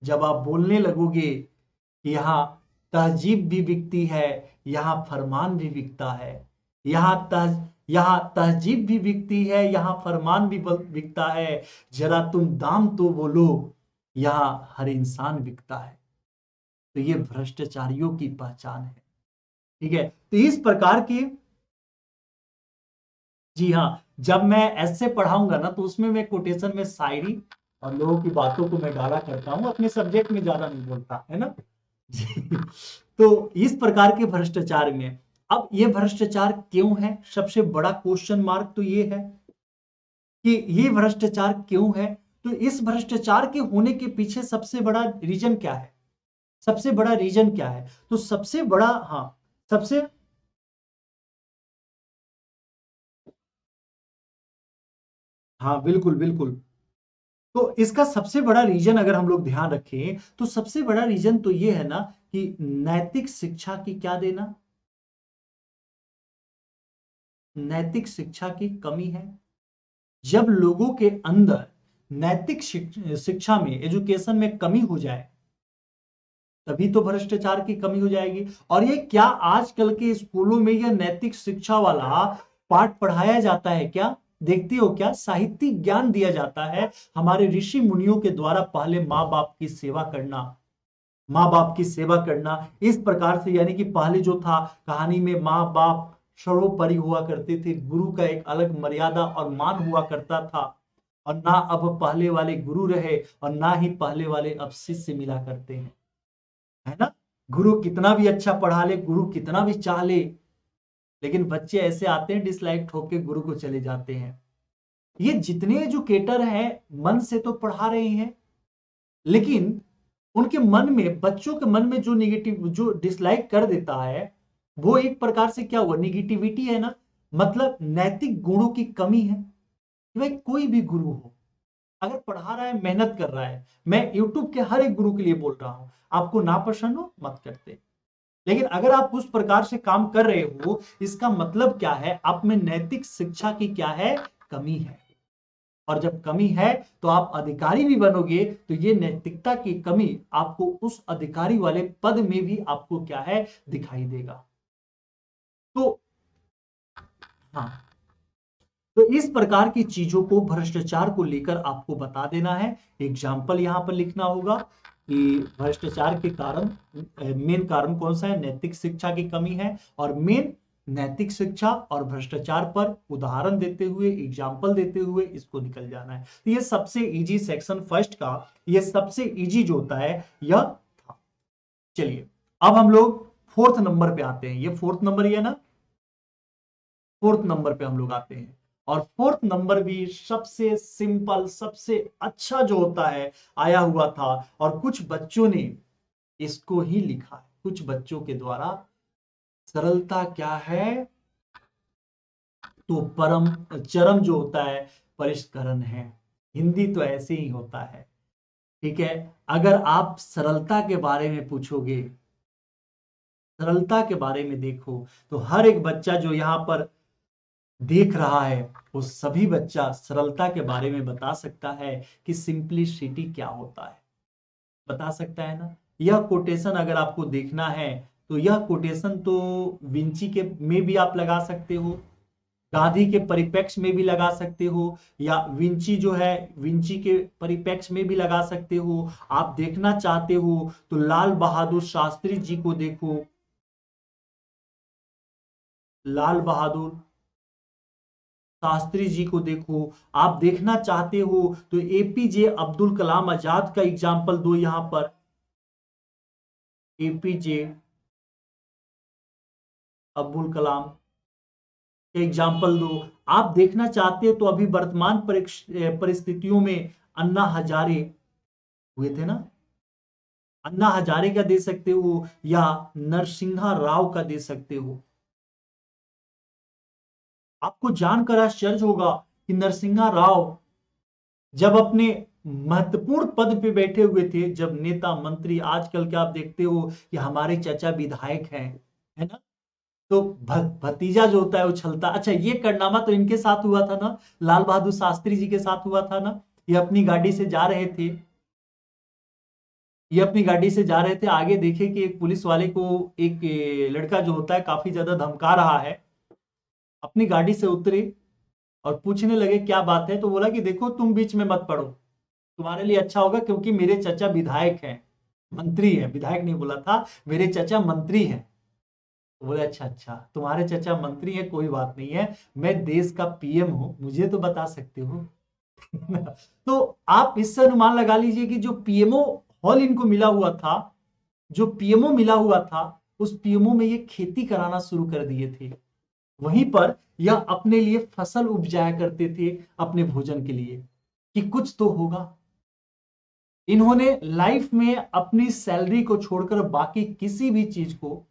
जब आप बोलने लगोगे कि यहाँ तहजीब भी बिकती है, यहाँ फरमान भी बिकता है, यहाँ तहजीब भी बिकती है, यहाँ फरमान भी बिकता है, जरा तुम दाम तो बोलो, यहाँ हर इंसान बिकता है। तो ये भ्रष्टाचारियों की पहचान है, ठीक है। तो इस प्रकार की, जी हाँ, जब मैं ऐसे पढ़ाऊंगा ना तो उसमें मैं कोटेशन में शायरी और लोगों की बातों को मैं डाला करता हूं, अपने सब्जेक्ट में ज्यादा नहीं बोलता, है ना जी। तो इस प्रकार के भ्रष्टाचार में, अब ये भ्रष्टाचार क्यों है, सबसे बड़ा क्वेश्चन मार्क तो ये है कि ये भ्रष्टाचार क्यों है। तो इस भ्रष्टाचार के होने के पीछे सबसे बड़ा रीजन क्या है, सबसे बड़ा रीजन क्या है, तो सबसे बड़ा, सबसे, हाँ बिल्कुल बिल्कुल। तो इसका सबसे बड़ा रीजन अगर हम लोग ध्यान रखें तो सबसे बड़ा रीजन तो ये है ना कि नैतिक शिक्षा की क्या देना, नैतिक शिक्षा की कमी है। जब लोगों के अंदर नैतिक शिक्षा में, एजुकेशन में कमी हो जाए, तभी तो भ्रष्टाचार की कमी हो जाएगी। और ये क्या आजकल के स्कूलों में यह नैतिक शिक्षा वाला पाठ पढ़ाया जाता है क्या, देखते हो क्या, साहित्यिक ज्ञान दिया जाता है हमारे ऋषि मुनियों के द्वारा। पहले माँ बाप की सेवा करना, माँ बाप की सेवा करना इस प्रकार से, यानी कि पहले जो था कहानी में माँ बाप सर्वोपरि हुआ करते थे, गुरु का एक अलग मर्यादा और मान हुआ करता था। और ना अब पहले वाले गुरु रहे और ना ही पहले वाले अब शिष्य मिला करते हैं, है ना। गुरु कितना भी अच्छा पढ़ा ले, गुरु कितना भी चाह ले, लेकिन बच्चे ऐसे आते हैं डिसलाइक ठोक के गुरु को चले जाते हैं। ये जितने एजुकेटर हैं मन से तो पढ़ा रहे हैं, लेकिन उनके मन में, बच्चों के मन में जो निगेटिव, जो डिसलाइक कर देता है, वो एक प्रकार से क्या हुआ, निगेटिविटी है ना। मतलब नैतिक गुणों की कमी है। कि भाई कोई भी गुरु हो, अगर पढ़ा रहा है, मेहनत कर रहा है, मैं यूट्यूब के हर एक गुरु के लिए बोल रहा हूं, आपको नापसंद हो मत करते, लेकिन अगर आप उस प्रकार से काम कर रहे हो, इसका मतलब क्या है, आप में नैतिक शिक्षा की क्या है, कमी है। और जब कमी है तो आप अधिकारी भी बनोगे तो ये नैतिकता की कमी आपको उस अधिकारी वाले पद में भी आपको क्या है, दिखाई देगा। तो हाँ, तो इस प्रकार की चीजों को, भ्रष्टाचार को लेकर आपको बता देना है। एग्जाम्पल यहां पर लिखना होगा कि भ्रष्टाचार के कारण, मेन कारण कौन सा है, नैतिक शिक्षा की कमी है। और मेन नैतिक शिक्षा और भ्रष्टाचार पर उदाहरण देते हुए, एग्जाम्पल देते हुए इसको निकल जाना है। तो ये सबसे इजी सेक्शन फर्स्ट का, ये सबसे इजी जो होता है यह था। चलिए अब हम लोग फोर्थ नंबर पे आते हैं। ये फोर्थ नंबर ही है ना, फोर्थ नंबर पे हम लोग आते हैं। और फोर्थ नंबर भी सबसे सिंपल, सबसे अच्छा जो होता है आया हुआ था, और कुछ बच्चों ने इसको ही लिखा है, कुछ बच्चों के द्वारा। सरलता क्या है, तो परम चरम जो होता है परिष्करण है। हिंदी तो ऐसे ही होता है। ठीक है, अगर आप सरलता के बारे में पूछोगे, सरलता के बारे में देखो, तो हर एक बच्चा जो यहां पर देख रहा है वो सभी बच्चा सरलता के बारे में बता सकता है कि सिंप्लिसिटी क्या होता है, बता सकता है ना। यह कोटेशन अगर आपको देखना है तो यह कोटेशन तो विंची के में भी आप लगा सकते हो, गांधी के परिप्रेक्ष्य में भी लगा सकते हो, या विंची जो है विंची के परिप्रेक्ष्य में भी लगा सकते हो। आप देखना चाहते हो तो लाल बहादुर शास्त्री जी को देखो, लाल बहादुर शास्त्री जी को देखो। आप देखना चाहते हो तो एपीजे अब्दुल कलाम आजाद का एग्जाम्पल दो यहां पर, एपीजे अब्दुल कलाम का एग्जाम्पल दो। आप देखना चाहते हो तो अभी वर्तमान परिस्थितियों में अन्ना हजारे हुए थे ना, अन्ना हजारे का दे सकते हो, या नरसिंहा राव का दे सकते हो। आपको जानकर आश्चर्य होगा कि नरसिंहा राव जब अपने महत्वपूर्ण पद पे बैठे हुए थे, जब नेता मंत्री, आजकल क्या आप देखते हो कि हमारे चाचा विधायक हैं, है ना, तो भतीजा जो होता है वो छलता। अच्छा, ये कारनामा तो इनके साथ हुआ था ना, लाल बहादुर शास्त्री जी के साथ हुआ था ना। ये अपनी गाड़ी से जा रहे थे, ये अपनी गाड़ी से जा रहे थे, आगे देखे कि एक पुलिस वाले को एक लड़का जो होता है काफी ज्यादा धमका रहा है। अपनी गाड़ी से उतरे और पूछने लगे क्या बात है, तो बोला कि देखो तुम बीच में मत पड़ो, तुम्हारे लिए अच्छा होगा, क्योंकि मेरे चाचा विधायक हैं, मंत्री है, विधायक नहीं बोला था, मेरे चाचा मंत्री हैं। तो बोले अच्छा अच्छा, तुम्हारे चाचा मंत्री है, कोई बात नहीं है, मैं देश का पीएम हूं, मुझे तो बता सकते हो। तो आप इससे अनुमान लगा लीजिए कि जो पीएमओ हॉल इनको मिला हुआ था, जो पीएमओ मिला हुआ था, उस पीएमओ में ये खेती कराना शुरू कर दिए थे। वहीं पर यह अपने लिए फसल उपजाया करते थे अपने भोजन के लिए, कि कुछ तो होगा। इन्होंने लाइफ में अपनी सैलरी को छोड़कर बाकी किसी भी चीज को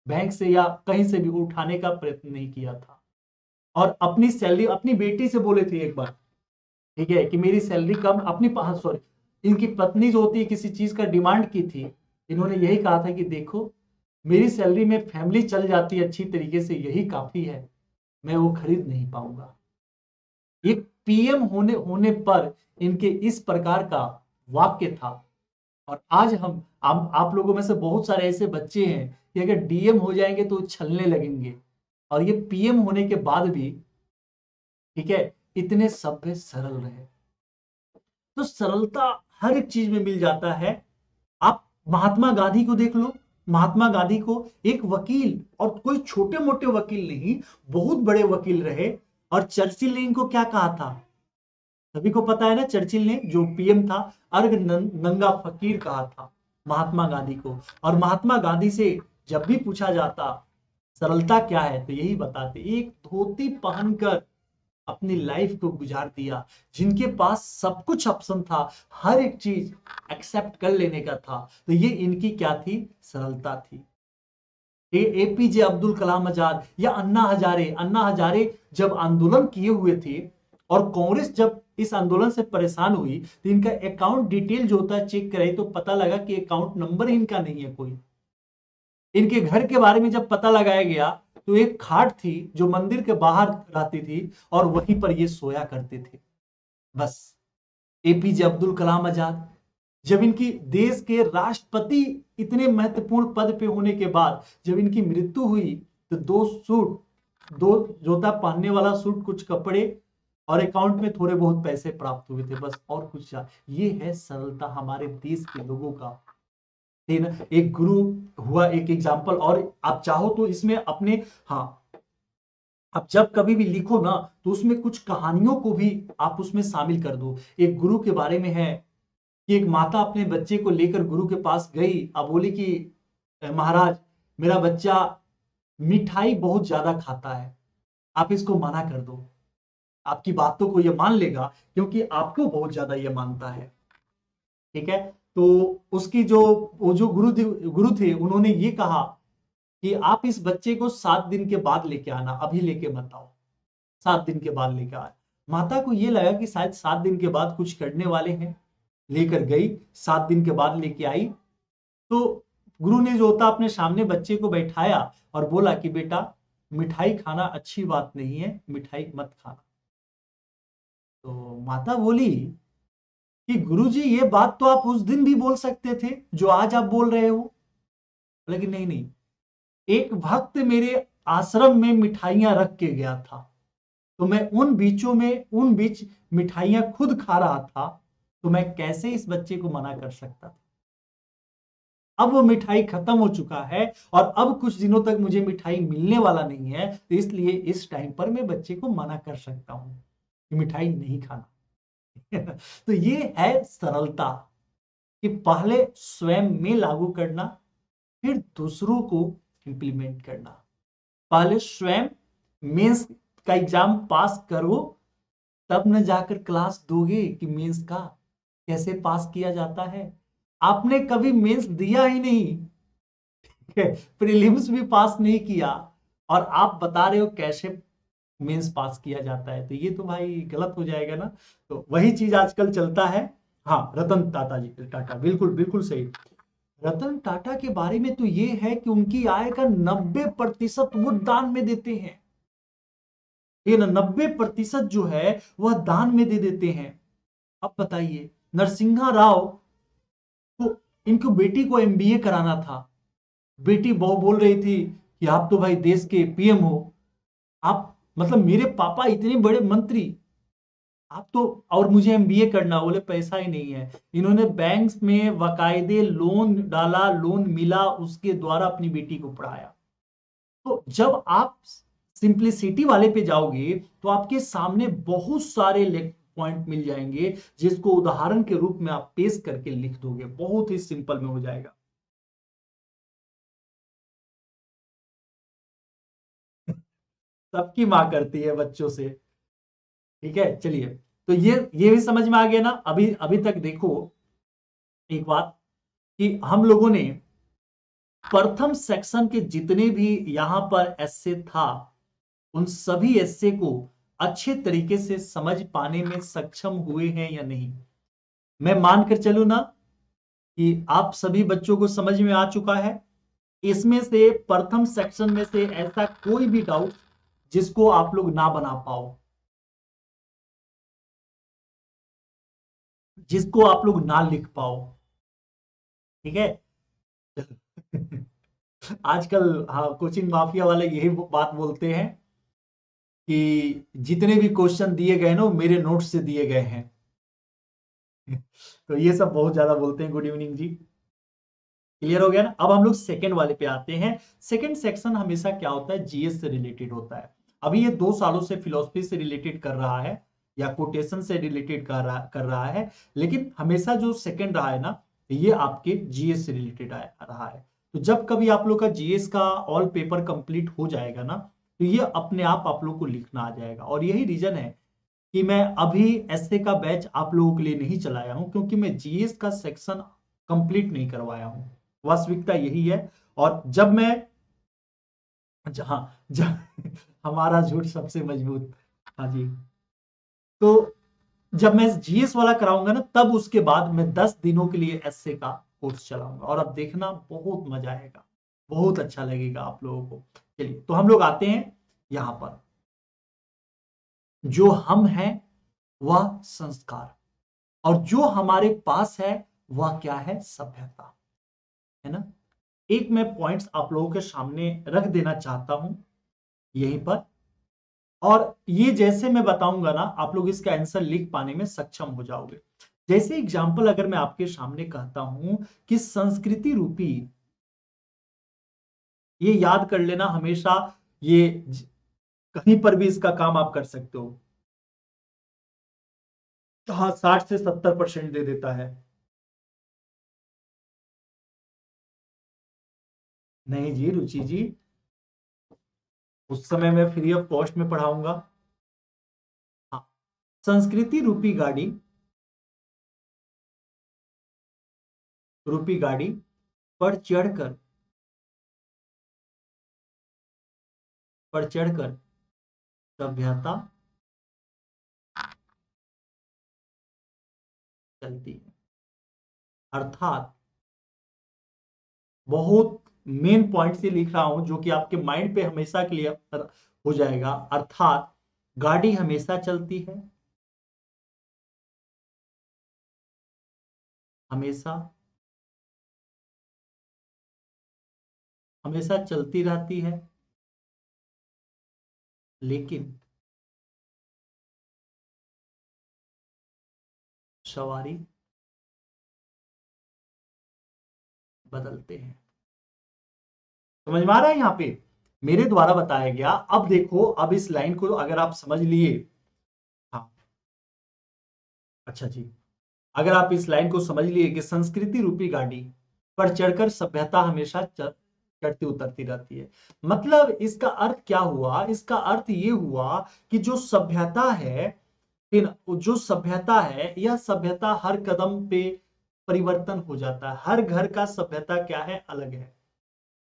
बैंक से या कहीं से भी उठाने का प्रयत्न नहीं किया था। और अपनी सैलरी अपनी बेटी से बोले थे एक बार, ठीक है, कि मेरी सैलरी कम, अपनी सॉरी, इनकी पत्नी जो होती है किसी चीज का डिमांड की थी, इन्होंने यही कहा था कि देखो मेरी सैलरी में फैमिली चल जाती है अच्छी तरीके से, यही काफी है, मैं वो खरीद नहीं पाऊंगा। एक पीएम होने होने पर इनके इस प्रकार का वाक्य था। और आज आप लोगों में से बहुत सारे ऐसे बच्चे हैं कि अगर डीएम हो जाएंगे तो छलने लगेंगे, और ये पीएम होने के बाद भी, ठीक है, इतने सभ्य सरल रहे। तो सरलता हर एक चीज में मिल जाता है। आप महात्मा गांधी को देख लो, महात्मा गांधी को एक वकील, और कोई छोटे मोटे वकील नहीं, बहुत बड़े वकील रहे। और चर्चिल ने इनको क्या कहा था, सभी को पता है ना, चर्चिल ने जो पीएम था, अर्ग नंगा फकीर कहा था महात्मा गांधी को। और महात्मा गांधी से जब भी पूछा जाता सरलता क्या है, तो यही बताते, एक धोती पहनकर अपनी लाइफ को गुजार दिया। जिनके पास सब कुछ ऑप्शन था, हर एक चीज एक्सेप्ट कर लेने का था, तो ये इनकी क्या थी, सरलता थी। एपीजे अब्दुल कलाम आजाद या अन्ना हजारे, अन्ना हजारे जब आंदोलन किए हुए थे और कांग्रेस जब इस आंदोलन से परेशान हुई, तो इनका अकाउंट डिटेल जो होता है चेक करे तो पता लगा कि अकाउंट नंबर इनका नहीं है कोई। इनके घर के बारे में जब पता लगाया गया तो एक खाट थी जो मंदिर के बाहर रहती थी, और वहीं पर ये सोया करते थे। बस एपीजे अब्दुल कलाम आजाद, जब इनकी देश के राष्ट्रपति इतने महत्वपूर्ण पद पे होने के बाद जब इनकी मृत्यु हुई तो दो सूट, दो जोता पहनने वाला सूट, कुछ कपड़े और अकाउंट में थोड़े बहुत पैसे प्राप्त हुए थे, बस और कुछ। ये है सरलता हमारे देश के लोगों का। एक गुरु हुआ एक एग्जाम्पल। और आप चाहो तो इसमें अपने, हाँ, आप जब कभी भी लिखो ना तो उसमें कुछ कहानियों को भी आप उसमें शामिल कर दो। एक गुरु के बारे में है कि एक माता अपने बच्चे को लेकर गुरु के पास गई, अब बोली कि महाराज, मेरा बच्चा मिठाई बहुत ज्यादा खाता है, आप इसको मना कर दो, आपकी बातों को ये मान लेगा क्योंकि आपको बहुत ज्यादा ये मानता है। ठीक है, तो उसकी जो वो जो गुरु थे उन्होंने ये कहा कि आप इस बच्चे को 7 दिन के बाद लेके आना, अभी लेके मत आओ, 7 दिन के बाद लेके आए। माता को ये लगा कि शायद 7 दिन के बाद कुछ करने वाले हैं, लेकर गई, 7 दिन के बाद लेके आई। तो गुरु ने जो होता अपने सामने बच्चे को बैठाया और बोला कि बेटा, मिठाई खाना अच्छी बात नहीं है, मिठाई मत खाना। तो माता बोली कि गुरुजी, ये बात तो आप उस दिन भी बोल सकते थे जो आज आप बोल रहे हो। लेकिन नहीं नहीं, एक भक्त मेरे आश्रम में मिठाइयां रख के गया था, तो मैं उन बीच मिठाइयां खुद खा रहा था, तो मैं कैसे इस बच्चे को मना कर सकता था। अब वो मिठाई खत्म हो चुका है और अब कुछ दिनों तक मुझे मिठाई मिलने वाला नहीं है, तो इसलिए इस टाइम पर मैं बच्चे को मना कर सकता हूं कि मिठाई नहीं खाना। तो ये है सरलता, कि पहले स्वयं में लागू करना, फिर दूसरों को इंप्लीमेंट करना। पहले स्वयं मेंस का एग्जाम पास करो, तब न जाकर क्लास दोगे कि मेंस का कैसे पास किया जाता है। आपने कभी मेंस दिया ही नहीं, प्रीलिम्स भी पास नहीं किया, और आप बता रहे हो कैसे मेंस पास किया जाता है, तो ये तो भाई गलत हो जाएगा ना। तो वही चीज आजकल चलता है। हाँ, रतन टाटा जी, टाटा बिल्कुल बिल्कुल सही। रतन टाटा के बारे में तो ये है कि उनकी आय का 90% वो दान में देते हैं। ये ना 90% जो है वह दान में दे देते हैं। अब बताइए, नरसिंहा राव को, इनको बेटी को एमबीए कराना था, बेटी बहु बोल रही थी कि आप तो भाई देश के पीएम हो, आप मतलब मेरे पापा इतने बड़े मंत्री, आप तो, और मुझे एमबीए करना, बोले पैसा ही नहीं है। इन्होंने बैंक में बाकायदे लोन डाला, लोन मिला, उसके द्वारा अपनी बेटी को पढ़ाया। तो जब आप सिंप्लिसिटी वाले पे जाओगे तो आपके सामने बहुत सारे पॉइंट मिल जाएंगे, जिसको उदाहरण के रूप में आप पेश करके लिख दोगे, बहुत ही सिंपल में हो जाएगा। सबकी मां करती है बच्चों से। ठीक है, चलिए, तो ये भी समझ में आ गया ना। अभी अभी तक देखो एक बात, कि हम लोगों ने प्रथम सेक्शन के जितने भी यहां पर एस्से था, उन सभी एस्से को अच्छे तरीके से समझ पाने में सक्षम हुए हैं या नहीं। मैं मानकर चलूं ना कि आप सभी बच्चों को समझ में आ चुका है। इसमें से प्रथम सेक्शन में से ऐसा कोई भी डाउट जिसको आप लोग ना बना पाओ, जिसको आप लोग ना लिख पाओ। ठीक है। आजकल हाँ, कोचिंग माफिया वाले यही बात बोलते हैं कि जितने भी क्वेश्चन दिए गए ना वो मेरे नोट्स से दिए गए हैं। तो ये सब बहुत ज्यादा बोलते हैं। गुड इवनिंग जी, क्लियर हो गया ना। अब हम लोग सेकंड वाले पे आते हैं। सेकंड सेक्शन हमेशा क्या होता है, जीएस से रिलेटेड होता है। अभी ये 2 सालों से फिलोसफी से रिलेटेड कर रहा है या कोटेशन से रिलेटेड कर रहा है, लेकिन हमेशा जो सेकंड रहा है ना, ये आपके जीएस से रिलेटेड रहा है। तो जब कभी आप लोग का जीएस का ऑल पेपर कंप्लीट हो जाएगा ना, तो ये अपने आप लोग को लिखना आ जाएगा। और यही रीजन है कि मैं अभी एसए का बैच आप लोगों के लिए नहीं चलाया हूं, क्योंकि मैं जीएस का सेक्शन कंप्लीट नहीं करवाया हूं। वास्तविकता यही है। और जब मैं, जहां जब हमारा झूठ सबसे मजबूत, हाँ जी, तो जब मैं जीएस वाला कराऊंगा ना, तब उसके बाद मैं 10 दिनों के लिए एसए का कोर्स चलाऊंगा, और अब देखना बहुत मजा आएगा, बहुत अच्छा लगेगा आप लोगों को। चलिए, तो हम लोग आते हैं यहां पर, जो हम हैं वह संस्कार, और जो हमारे पास है वह क्या है, सभ्यता, है ना। एक मैं पॉइंट्स आप लोगों के सामने रख देना चाहता हूं यहीं पर, और ये जैसे मैं बताऊंगा ना आप लोग इसका आंसर लिख पाने में सक्षम हो जाओगे। जैसे एग्जाम्पल अगर मैं आपके सामने कहता हूं कि संस्कृति रूपी, ये याद कर लेना हमेशा, ये कहीं पर भी इसका काम आप कर सकते हो। हाँ, 60 से 70% दे देता है। नहीं जी रुचि जी, उस समय मैं फ्री ऑफ कॉस्ट में पढ़ाऊंगा। हाँ, संस्कृति रूपी गाड़ी पर चढ़कर, सभ्यता चलती है। अर्थात बहुत मेन पॉइंट से लिख रहा हूं जो कि आपके माइंड पे हमेशा के लिए हो जाएगा। अर्थात गाड़ी हमेशा चलती है, हमेशा हमेशा चलती रहती है, लेकिन सवारी बदलते हैं। समझ में आ रहा है यहाँ पे मेरे द्वारा बताया गया। अब देखो, अब इस लाइन को अगर आप समझ लिए, हाँ, अच्छा जी, अगर आप इस लाइन को समझ लिए कि संस्कृति रूपी गाड़ी पर चढ़कर सभ्यता हमेशा चढ़ती उतरती रहती है, मतलब इसका अर्थ क्या हुआ, इसका अर्थ ये हुआ कि जो सभ्यता है, फिर जो सभ्यता है, यह सभ्यता हर कदम पे परिवर्तन हो जाता है। हर घर का सभ्यता क्या है, अलग है,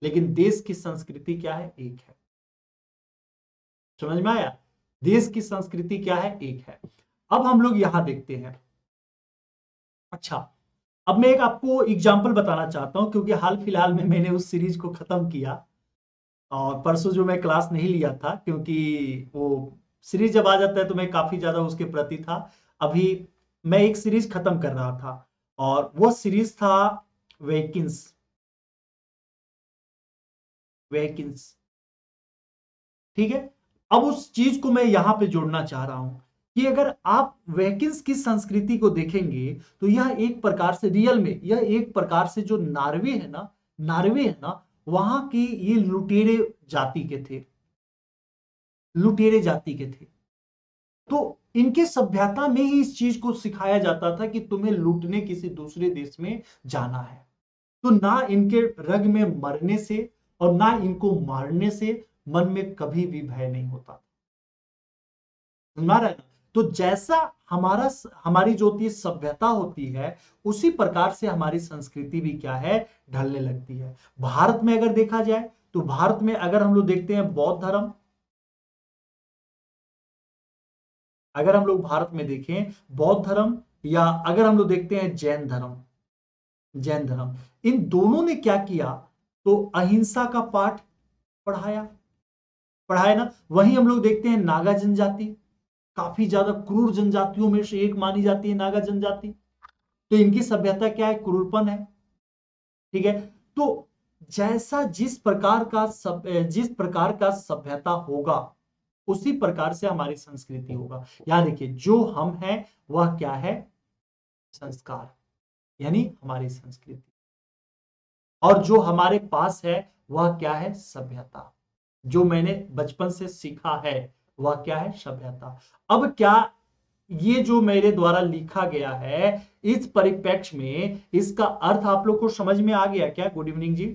लेकिन देश की संस्कृति क्या है, एक है। समझ में आया, देश की संस्कृति क्या है, एक है। अब हम लोग यहां देखते हैं। अच्छा, अब मैं एक आपको एग्जाम्पल बताना चाहता हूं, क्योंकि हाल फिलहाल में मैंने उस सीरीज को खत्म किया, और परसों जो मैं क्लास नहीं लिया था क्योंकि वो सीरीज जब आ जाता है तो मैं काफी ज्यादा उसके प्रति था। अभी मैं एक सीरीज खत्म कर रहा था, और वो सीरीज था वेकिंस। वेकिंस, ठीक है। अब उस चीज को मैं यहां पे जोड़ना चाह रहा हूं कि अगर आप वेकिंस की संस्कृति को देखेंगे तो यह एक प्रकार से रियल में, यह एक प्रकार से जो नार्वे है ना, वहां की ये लुटेरे जाति के थे, लुटेरे जाति के थे। तो इनके सभ्यता में ही इस चीज को सिखाया जाता था कि तुम्हें लूटने किसी दूसरे देश में जाना है। तो ना इनके रग में मरने से और ना इनको मारने से मन में कभी भी भय नहीं होता। समझ रहा है ना। तो जैसा हमारा हमारी जो होती है सभ्यता होती है, उसी प्रकार से हमारी संस्कृति भी क्या है, ढलने लगती है। भारत में अगर देखा जाए तो भारत में अगर हम लोग देखते हैं बौद्ध धर्म, अगर हम लोग भारत में देखें बौद्ध धर्म, या अगर हम लोग देखते हैं जैन धर्म, इन दोनों ने क्या किया, तो अहिंसा का पाठ पढ़ाया, पढ़ाया ना। वहीं हम लोग देखते हैं नागा जनजाति, काफी ज्यादा क्रूर जनजातियों में से एक मानी जाती है नागा जनजाति। तो इनकी सभ्यता क्या है, क्रूरपन है, ठीक है। तो जैसा जिस प्रकार का सभ्यता होगा, उसी प्रकार से हमारी संस्कृति होगा। याद देखिए, जो हम हैं वह क्या है, संस्कार, यानी हमारी संस्कृति, और जो हमारे पास है वह क्या है, सभ्यता। जो मैंने बचपन से सीखा है वह क्या है, सभ्यता। अब क्या ये जो मेरे द्वारा लिखा गया है, इस परिप्रेक्ष्य में इसका अर्थ आप लोग को समझ में आ गया क्या? गुड इवनिंग जी,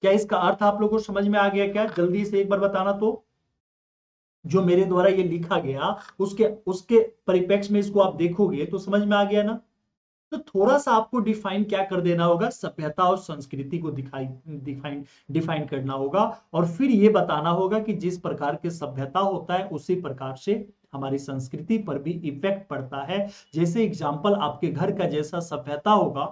क्या इसका अर्थ आप लोग को समझ में आ गया क्या? जल्दी से एक बार बताना। तो जो मेरे द्वारा ये लिखा गया, उसके उसके परिप्रेक्ष्य में इसको आप देखोगे तो समझ में आ गया ना। तो थोड़ा सा आपको डिफाइन क्या कर देना होगा, सभ्यता और संस्कृति को डिफाइन डिफाइन करना होगा, और फिर ये बताना होगा कि जिस प्रकार के सभ्यता होता है उसी प्रकार से हमारी संस्कृति पर भी इफेक्ट पड़ता है। जैसे एग्जाम्पल, आपके घर का जैसा सभ्यता होगा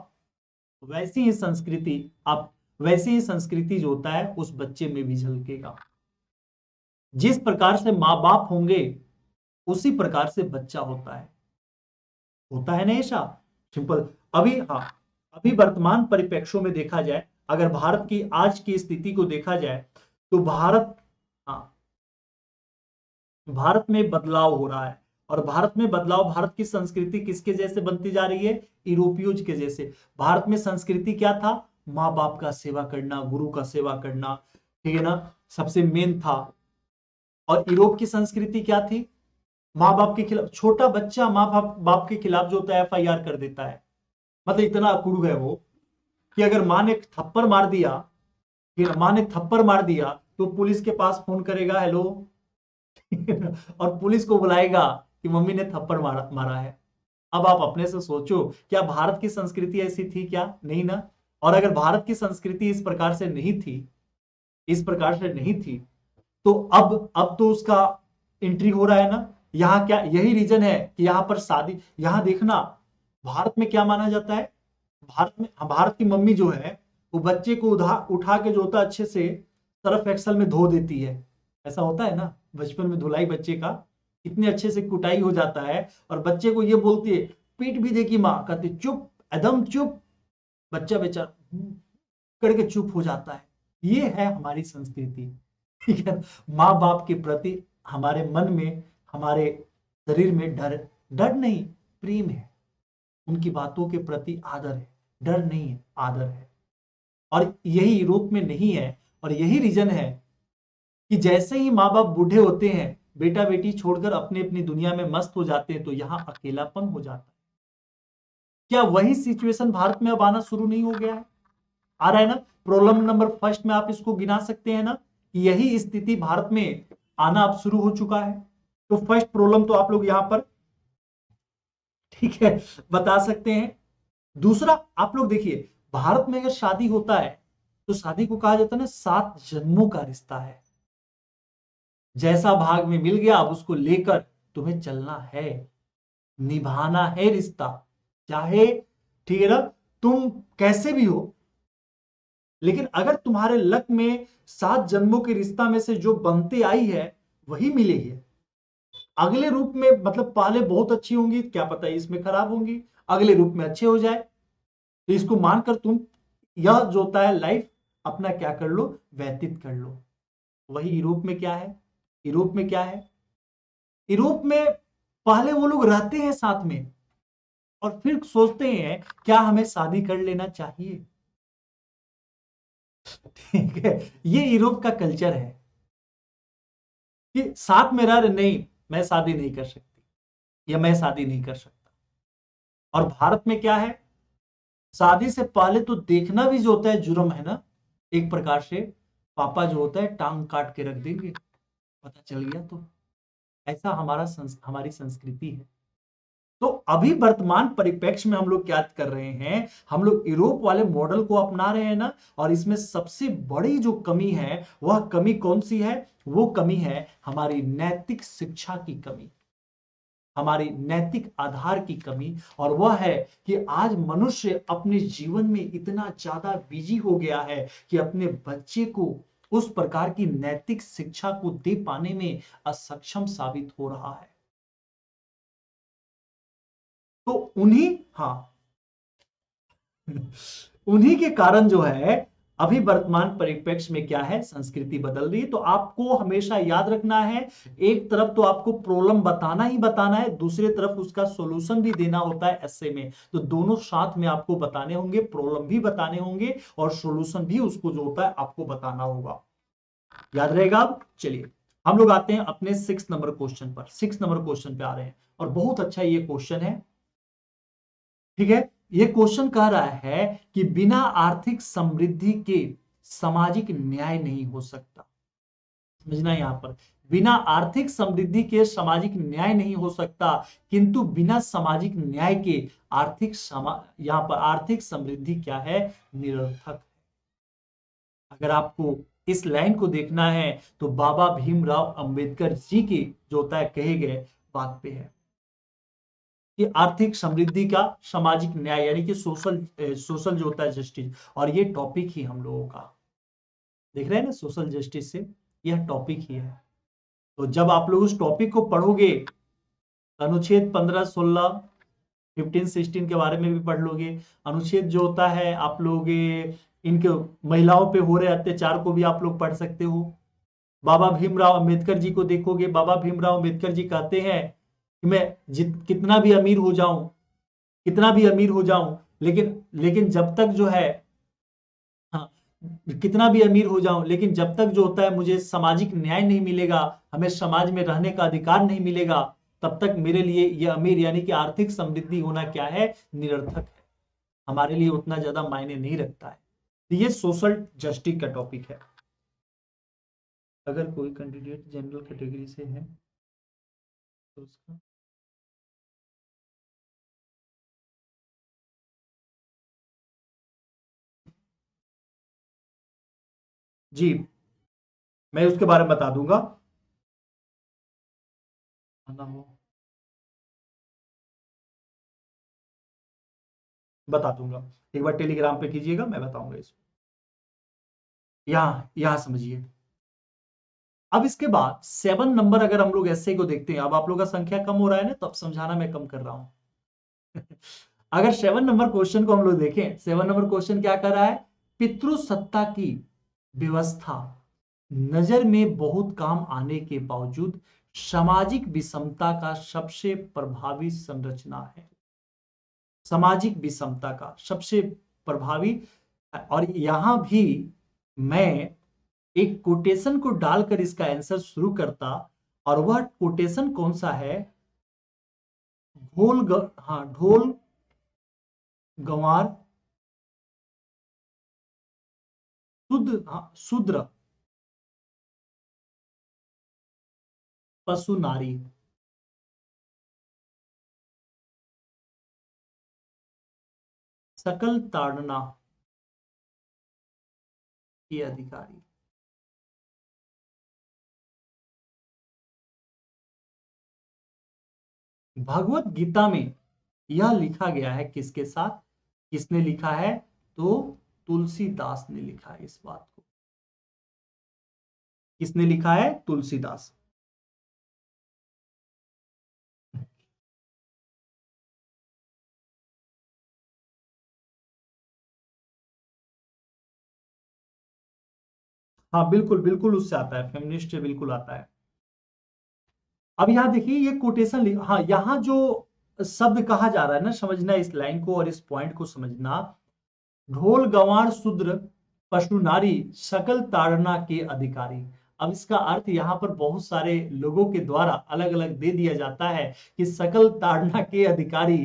वैसी ही संस्कृति आप वैसी ही संस्कृति जो होता है उस बच्चे में भी झलकेगा। जिस प्रकार से माँ बाप होंगे उसी प्रकार से बच्चा होता है। होता है ना ऐसा, सिंपल। अभी हाँ, अभी वर्तमान परिप्रेक्ष्यों में देखा जाए, अगर भारत की आज की स्थिति को देखा जाए तो भारत, हाँ, भारत में बदलाव हो रहा है। और भारत में बदलाव, भारत की संस्कृति किसके जैसे बनती जा रही है? यूरोपियोज के जैसे। भारत में संस्कृति क्या था? माँ बाप का सेवा करना, गुरु का सेवा करना, ठीक है ना, सबसे मेन था। और यूरोप की संस्कृति क्या थी? माँ बाप के खिलाफ, छोटा बच्चा माँ बाप बाप के खिलाफ जो होता है एफआईआर कर देता है। मतलब इतना अकुड़ू है वो कि अगर माँ ने थप्पड़ मार दिया, फिर माँ ने थप्पड़ मार दिया तो पुलिस के पास फोन करेगा, हेलो, और पुलिस को बुलाएगा कि मम्मी ने थप्पड़ मारा मारा है। अब आप अपने से सोचो, क्या भारत की संस्कृति ऐसी थी क्या? नहीं ना। और अगर भारत की संस्कृति इस प्रकार से नहीं थी, इस प्रकार से नहीं थी, तो अब तो उसका एंट्री हो रहा है ना। यहाँ क्या यही रीजन है कि यहाँ पर शादी, यहाँ देखना, भारत में क्या माना जाता है? भारत में, भारत की मम्मी जो है वो बच्चे को उठा उठा के जो होता है अच्छे से सर्फ एक्सल में धो देती है। ऐसा होता है ना, बचपन में धुलाई बच्चे का इतने अच्छे से कुटाई हो जाता है, और बच्चे को ये बोलती है, पीट भी देगी माँ, कहती चुप, एकदम चुप। बच्चा बेचारा करके चुप हो जाता है। ये है हमारी संस्कृति, ठीक है। माँ बाप के प्रति हमारे मन में, हमारे शरीर में डर, डर नहीं, प्रेम है। उनकी बातों के प्रति आदर है, डर नहीं है, आदर है। और यही यूरोप में नहीं है। और यही रीजन है कि जैसे ही माँ बाप बूढ़े होते हैं, बेटा बेटी छोड़कर अपने अपनी दुनिया में मस्त हो जाते हैं, तो यहाँ अकेलापन हो जाता है। क्या वही सिचुएशन भारत में अब आना शुरू नहीं हो गया है? आ रहा है ना। प्रॉब्लम नंबर फर्स्ट में आप इसको गिना सकते हैं ना, कि यही स्थिति भारत में आना अब शुरू हो चुका है। तो फर्स्ट प्रॉब्लम तो आप लोग यहां पर, ठीक है, बता सकते हैं। दूसरा, आप लोग देखिए, भारत में अगर शादी होता है तो शादी को कहा जाता है ना 7 जन्मों का रिश्ता है। जैसा भाग में मिल गया, अब उसको लेकर तुम्हें चलना है, निभाना है रिश्ता, चाहे, ठीक है ना, तुम कैसे भी हो। लेकिन अगर तुम्हारे लक में 7 जन्मों के रिश्ता में से जो बनते आई है वही मिली है, अगले रूप में, मतलब पहले बहुत अच्छी होंगी, क्या पता इसमें खराब होंगी, अगले रूप में अच्छे हो जाए, तो इसको मानकर तुम यह जो होता है लाइफ अपना क्या कर लो, व्यतीत कर लो। वही यूरोप में क्या है? यूरोप में क्या है? यूरोप में पहले वो लोग रहते हैं साथ में, और फिर सोचते हैं क्या हमें शादी कर लेना चाहिए। ठीक है, ये यूरोप का कल्चर है कि साथ में रह रहे, नहीं मैं शादी नहीं कर सकती, या मैं शादी नहीं कर सकता। और भारत में क्या है? शादी से पहले तो देखना भी जो होता है जुर्म है ना, एक प्रकार से। पापा जो होता है टांग काट के रख देंगे, पता चल गया तो। ऐसा हमारी संस्कृति है। तो अभी वर्तमान परिप्रेक्ष्य में हम लोग क्या कर रहे हैं, हम लोग यूरोप वाले मॉडल को अपना रहे हैं ना। और इसमें सबसे बड़ी जो कमी है, वह कमी कौन सी है? वो कमी है हमारी नैतिक शिक्षा की कमी, हमारी नैतिक आधार की कमी। और वह है कि आज मनुष्य अपने जीवन में इतना ज्यादा बिजी हो गया है कि अपने बच्चे को उस प्रकार की नैतिक शिक्षा को दे पाने में असक्षम साबित हो रहा है। तो उन्हीं, हाँ, उन्हीं के कारण जो है अभी वर्तमान परिप्रेक्ष्य में क्या है, संस्कृति बदल रही है। तो आपको हमेशा याद रखना है, एक तरफ तो आपको प्रॉब्लम बताना ही बताना है, दूसरी तरफ उसका सॉल्यूशन भी देना होता है ऐसे में। तो दोनों साथ में आपको बताने होंगे, प्रॉब्लम भी बताने होंगे और सॉल्यूशन भी उसको जो होता है आपको बताना होगा। याद रहेगा। अब चलिए हम लोग आते हैं अपने 6 नंबर क्वेश्चन पर। 6 नंबर क्वेश्चन पे आ रहे हैं, और बहुत अच्छा ये क्वेश्चन है, ठीक है। ये क्वेश्चन कह रहा है कि बिना आर्थिक समृद्धि के सामाजिक न्याय नहीं हो सकता। समझना यहां पर, बिना आर्थिक समृद्धि के सामाजिक न्याय नहीं हो सकता, किंतु बिना सामाजिक न्याय के यहां पर आर्थिक समृद्धि क्या है, निरर्थक। अगर आपको इस लाइन को देखना है तो बाबा भीमराव अंबेडकर जी की जो होता है कहे गए बात पे है कि आर्थिक समृद्धि का सामाजिक न्याय, यानी कि सोशल जो होता है जस्टिस। और ये टॉपिक ही हम लोगों का देख रहे हैं ना, सोशल जस्टिस से यह टॉपिक ही है। तो जब आप लोग उस टॉपिक को पढ़ोगे, अनुच्छेद 15, 16, 15-16 के बारे में भी पढ़ लोगे। अनुच्छेद जो होता है आप लोग इनके महिलाओं पे हो रहे अत्याचार को भी आप लोग पढ़ सकते हो। बाबा भीमराव अंबेडकर जी को देखोगे, बाबा भीमराव अंबेडकर जी कहते हैं कि मैं कितना भी अमीर हो जाऊं, कितना भी अमीर हो जाऊं, लेकिन लेकिन जब तक जो है, हाँ, कितना भी अमीर हो जाऊं, लेकिन जब तक जो होता है मुझे सामाजिक न्याय नहीं मिलेगा, हमें समाज में रहने का अधिकार नहीं मिलेगा, तब तक मेरे लिए यह अमीर यानी कि आर्थिक समृद्धि होना क्या है, निरर्थक है, हमारे लिए उतना ज्यादा मायने नहीं रखता है। तो ये सोशल जस्टिस का टॉपिक है। अगर कोई कैंडिडेट जनरल कैटेगरी से है तो उसका जी मैं उसके बारे में बता दूंगा। आना हो बता दूंगा, एक बार टेलीग्राम पे कीजिएगा, मैं बताऊंगा इसको। यहाँ यहाँ समझिए। अब इसके बाद 7 नंबर अगर हम लोग ऐसे को देखते हैं, अब आप लोग का संख्या कम हो रहा है ना, तो अब समझाना मैं कम कर रहा हूं। अगर 7 नंबर क्वेश्चन को हम लोग देखें, 7 नंबर क्वेश्चन क्या कर रहा है, पितृसत्ता की व्यवस्था नजर में बहुत काम आने के बावजूद सामाजिक विषमता का सबसे प्रभावी संरचना है। सामाजिक विषमता का सबसे प्रभावी, और यहां भी मैं एक कोटेशन को डालकर इसका आंसर शुरू करता, और वह कोटेशन कौन सा है, हाँ, ढोल गंवार शुद्र, हाँ, शूद्र पशु नारी, सकल ताड़ना के अधिकारी। भगवत गीता में यह लिखा गया है किसके साथ, किसने लिखा है, तो तुलसीदास ने लिखा है इस बात को। किसने लिखा है, तुलसीदास। हाँ बिल्कुल बिल्कुल, उससे आता है, फेमिनिस्ट से बिल्कुल आता है। अब यहां देखिए ये कोटेशन, हाँ, यहाँ जो शब्द कहा जा रहा है ना, समझना इस लाइन को और इस पॉइंट को समझना, ढोल गंवार शूद्र पशु नारी सकल ताड़ना के अधिकारी। अब इसका अर्थ यहाँ पर बहुत सारे लोगों के द्वारा अलग अलग दे दिया जाता है कि सकल ताड़ना के अधिकारी,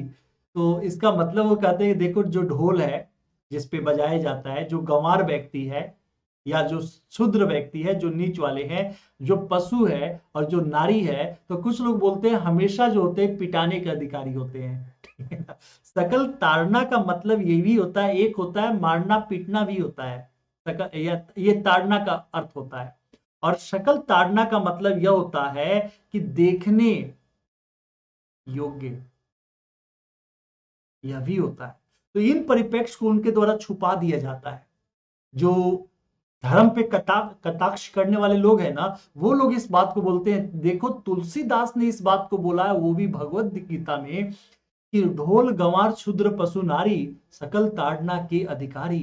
तो इसका मतलब वो कहते हैं देखो जो ढोल है जिस पे बजाया जाता है, जो गंवार व्यक्ति है या जो शूद्र व्यक्ति है, जो नीच वाले हैं, जो पशु है और जो नारी है, तो कुछ लोग बोलते हैं हमेशा जो होते हैं पिटाने के अधिकारी होते हैं। ठीक है ना? सकल ताड़ना का मतलब ये भी होता है, एक होता है मारना पीटना भी होता है, सकल ये ताड़ना का अर्थ होता है, और सकल ताड़ना का मतलब यह होता है कि देखने योग्य, यह भी होता है। तो इन परिप्रेक्ष्य को उनके द्वारा छुपा दिया जाता है। जो धर्म पे कटाक्ष करने वाले लोग हैं ना, वो लोग इस बात को बोलते हैं, देखो तुलसीदास ने इस बात को बोला है, वो भी भगवत गीता में, कि ढोल गंवार क्षुद्र पशु नारी सकल ताड़ना के अधिकारी।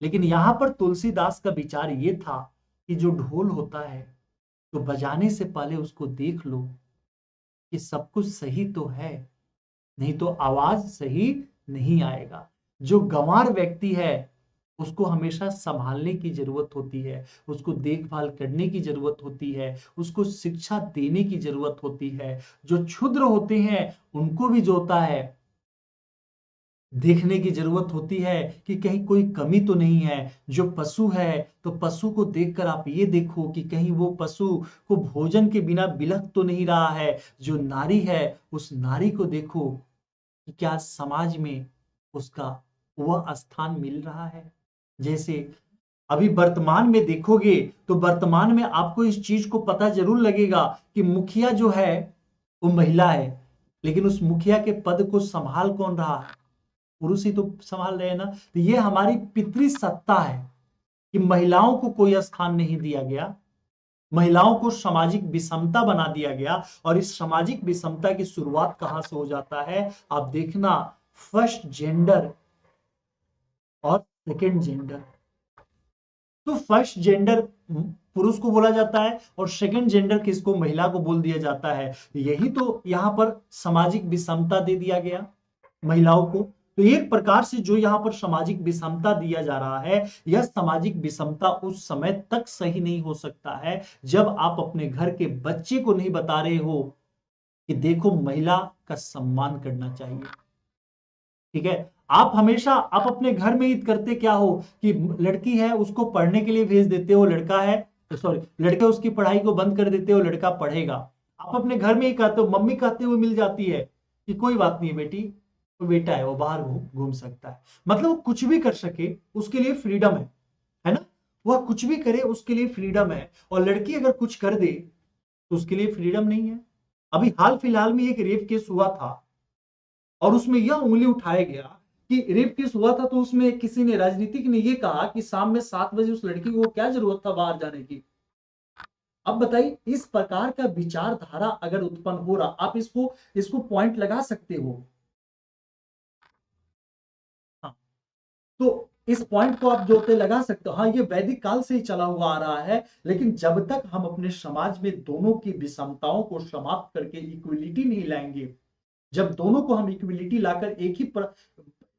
लेकिन यहां पर तुलसीदास का विचार ये था कि जो ढोल होता है, तो बजाने से पहले उसको देख लो कि सब कुछ सही तो है, नहीं तो आवाज सही नहीं आएगा। जो गंवार व्यक्ति है उसको हमेशा संभालने की जरूरत होती है, उसको देखभाल करने की जरूरत होती है, उसको शिक्षा देने की जरूरत होती है। जो क्षुद्र होते हैं उनको भी जो होता है देखने की जरूरत होती है कि कहीं कोई कमी तो नहीं है। जो पशु है तो पशु को देखकर आप ये देखो कि कहीं वो पशु को भोजन के बिना बिलख तो नहीं रहा है। जो नारी है उस नारी को देखो कि क्या समाज में उसका वह स्थान मिल रहा है। जैसे अभी वर्तमान में देखोगे तो वर्तमान में आपको इस चीज को पता जरूर लगेगा कि मुखिया जो है वो महिला है, लेकिन उस मुखिया के पद को संभाल कौन रहा है, पुरुष ही तो संभाल रहे हैं ना। तो ये हमारी पितृ सत्ता है कि महिलाओं को कोई स्थान नहीं दिया गया, महिलाओं को सामाजिक विषमता बना दिया गया। और इस सामाजिक विषमता की शुरुआत कहां से हो जाता है, आप देखना, फर्स्ट जेंडर और सेकेंड जेंडर। तो फर्स्ट जेंडर पुरुष को बोला जाता है और सेकंड जेंडर किसको, महिला को बोल दिया जाता है। यही तो यहां पर सामाजिक विषमता दे दिया गया महिलाओं को। तो एक प्रकार से जो यहां पर सामाजिक विषमता दिया जा रहा है, यह सामाजिक विषमता उस समय तक सही नहीं हो सकता है जब आप अपने घर के बच्चे को नहीं बता रहे हो कि देखो महिला का सम्मान करना चाहिए। ठीक है, आप हमेशा आप अपने घर में ही करते क्या हो कि लड़की है उसको पढ़ने के लिए भेज देते हो, लड़का है सॉरी लड़के उसकी पढ़ाई को बंद कर देते हो, लड़का पढ़ेगा। आप अपने घर में ही कहते हो, मम्मी कहते हुए मिल जाती है कि कोई बात नहीं बेटी, वो बेटा है, वो बाहर घूम सकता है। मतलब वो कुछ भी कर सके, उसके लिए फ्रीडम है ना, वह कुछ भी करे उसके लिए फ्रीडम है। और लड़की अगर कुछ कर दे तो उसके लिए फ्रीडम नहीं है। अभी हाल फिलहाल में एक रेप केस हुआ था और उसमें यह उंगली उठाया गया कि रेप केस हुआ था, तो उसमें किसी ने, राजनीतिक ने यह कहा कि शाम में 7 बजे उस लड़की को क्या जरूरत था बाहर जाने की। अब बताइए, इस प्रकार का विचारधारा अगर उत्पन्न हो रहा, आप इसको इसको पॉइंट लगा सकते हो। हाँ, तो इस पॉइंट को आप जो पे लगा सकते हो, हाँ ये वैदिक काल से ही चला हुआ आ रहा है। लेकिन जब तक हम अपने समाज में दोनों की विषमताओं को समाप्त करके इक्विलिटी नहीं लाएंगे, जब दोनों को हम इक्विलिटी लाकर एक ही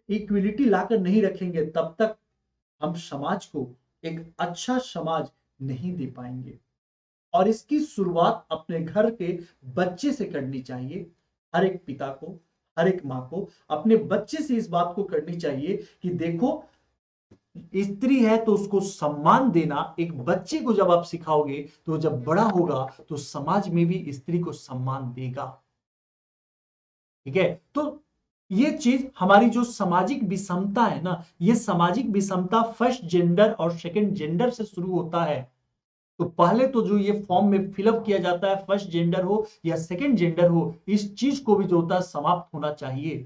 इक्विलिटी लाकर नहीं रखेंगे, तब तक हम समाज को एक अच्छा समाज नहीं दे पाएंगे। और इसकी शुरुआत अपने घर के बच्चे से करनी चाहिए। हर एक पिता को, हर एक माँ को अपने बच्चे से इस बात को करनी चाहिए कि देखो, स्त्री है तो उसको सम्मान देना एक बच्चे को जब आप सिखाओगे, तो जब बड़ा होगा तो समाज में भी स्त्री को सम्मान देगा। ठीक है, तो ये चीज हमारी जो सामाजिक विषमता है ना, ये सामाजिक विषमता फर्स्ट जेंडर और सेकंड जेंडर से शुरू होता है। तो पहले तो जो ये फॉर्म में फिलअप किया जाता है, फर्स्ट जेंडर हो या सेकंड जेंडर हो, इस चीज को भी जो होता है समाप्त होना चाहिए।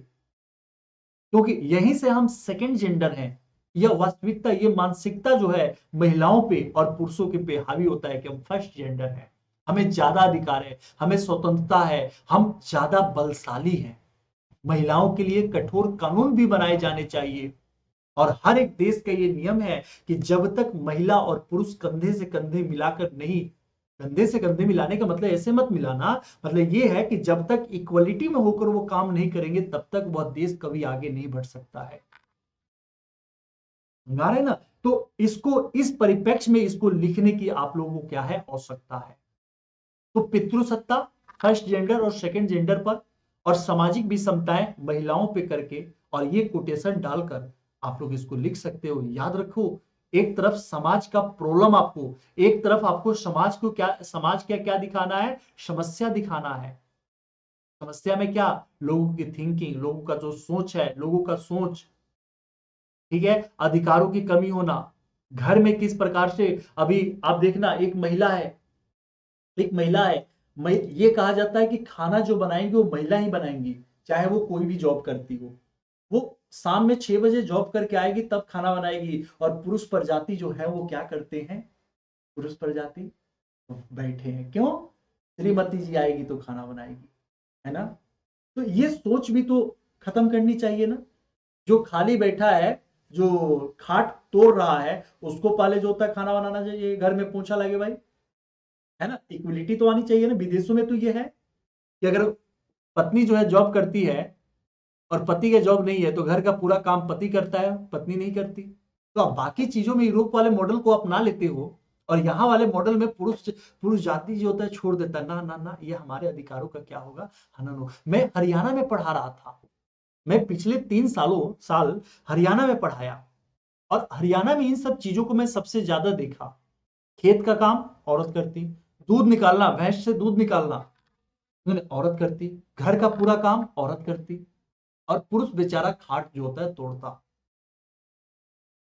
क्योंकि यहीं से हम सेकंड जेंडर हैं। यह वास्तविकता, ये मानसिकता जो है महिलाओं पे और पुरुषों के पे हावी होता है कि हम फर्स्ट जेंडर हैं, हमें ज्यादा अधिकार है, हमें स्वतंत्रता है, हम ज्यादा बलशाली हैं। महिलाओं के लिए कठोर कानून भी बनाए जाने चाहिए। और हर एक देश का ये नियम है कि जब तक महिला और पुरुष कंधे से कंधे मिलाकर नहीं, कंधे से कंधे मिलाने का मतलब ऐसे मत मिलाना, मतलब ये है कि जब तक इक्वलिटी में होकर वो काम नहीं करेंगे, तब तक वह देश कभी आगे नहीं बढ़ सकता है। समझा रहे ना? तो इसको इस परिप्रेक्ष्य में इसको लिखने की आप लोगों को क्या है, आवश्यकता है। तो पितृसत्ता फर्स्ट जेंडर और सेकंड जेंडर पर, और सामाजिक विषमताएं महिलाओं पे करके, और ये कोटेशन डालकर आप लोग इसको लिख सकते हो। याद रखो, एक तरफ समाज का प्रॉब्लम, आपको एक तरफ आपको समाज को क्या, समाज क्या क्या दिखाना है, समस्या दिखाना है। समस्या में क्या, लोगों की थिंकिंग, लोगों का जो सोच है, लोगों का सोच, ठीक है, अधिकारों की कमी होना, घर में किस प्रकार से, अभी आप देखना, एक महिला है, एक महिला है, ये कहा जाता है कि खाना जो बनाएंगे वो महिला ही बनाएंगी, चाहे वो कोई भी जॉब करती हो। वो शाम में 6 बजे जॉब करके आएगी तब खाना बनाएगी। और पुरुष प्रजाति जो है वो क्या करते हैं, पुरुष प्रजाति बैठे हैं, क्यों, श्रीमती जी आएगी तो खाना बनाएगी, है ना। तो ये सोच भी तो खत्म करनी चाहिए ना। जो खाली बैठा है, जो खाट तोड़ रहा है, उसको पहले जो होता है खाना बनाना चाहिए, घर में पोछा लगे भाई, है ना। इक्वलिटी तो आनी चाहिए ना। विदेशों में तो ये है कि अगर पत्नी जो है जॉब करती है और पति का जॉब नहीं है, तो घर का पूरा काम पति करता है, पत्नी नहीं करती। तो आप बाकी चीजों में यूरोप वाले मॉडल को अपना लेते हो, और यहाँ वाले मॉडल में पुरुष पुरुष जाति जो होता है छोड़ देता है। ना ना ना, ये हमारे अधिकारों का क्या होगा, हनन हो। मैं हरियाणा में पढ़ा रहा था, मैं पिछले 3 साल हरियाणा में पढ़ाया, और हरियाणा में इन सब चीजों को मैं सबसे ज्यादा देखा। खेत का काम औरत करती, दूध निकालना, भैंस से दूध निकालना औरत करती, घर का पूरा काम औरत करती, और पुरुष बेचारा खाट जो होता है तोड़ता।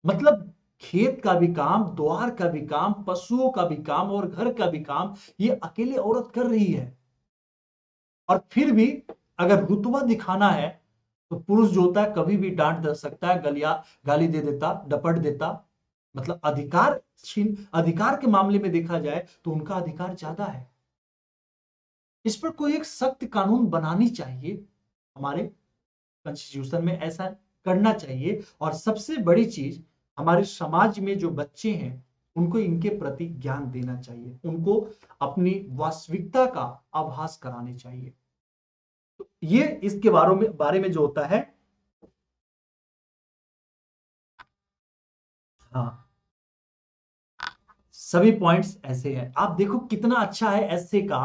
मतलब खेत का भी काम, द्वार का भी काम, पशुओं का भी काम और घर का भी काम ये अकेले औरत कर रही है। और फिर भी अगर रुतबा दिखाना है, तो पुरुष जो होता है कभी भी डांट दे सकता है, गलिया गाली दे देता, डपट देता, मतलब अधिकार के मामले में देखा जाए तो उनका अधिकार ज्यादा है। इस पर कोई एक सख्त कानून बनानी चाहिए, हमारे कॉन्स्टिट्यूशन में ऐसा करना चाहिए। और सबसे बड़ी चीज, हमारे समाज में जो बच्चे हैं उनको इनके प्रति ज्ञान देना चाहिए, उनको अपनी वास्तविकता का आभास कराने चाहिए। तो ये इसके बारे में जो होता है। हाँ, सभी पॉइंट्स ऐसे हैं। आप देखो कितना अच्छा है ऐसे का।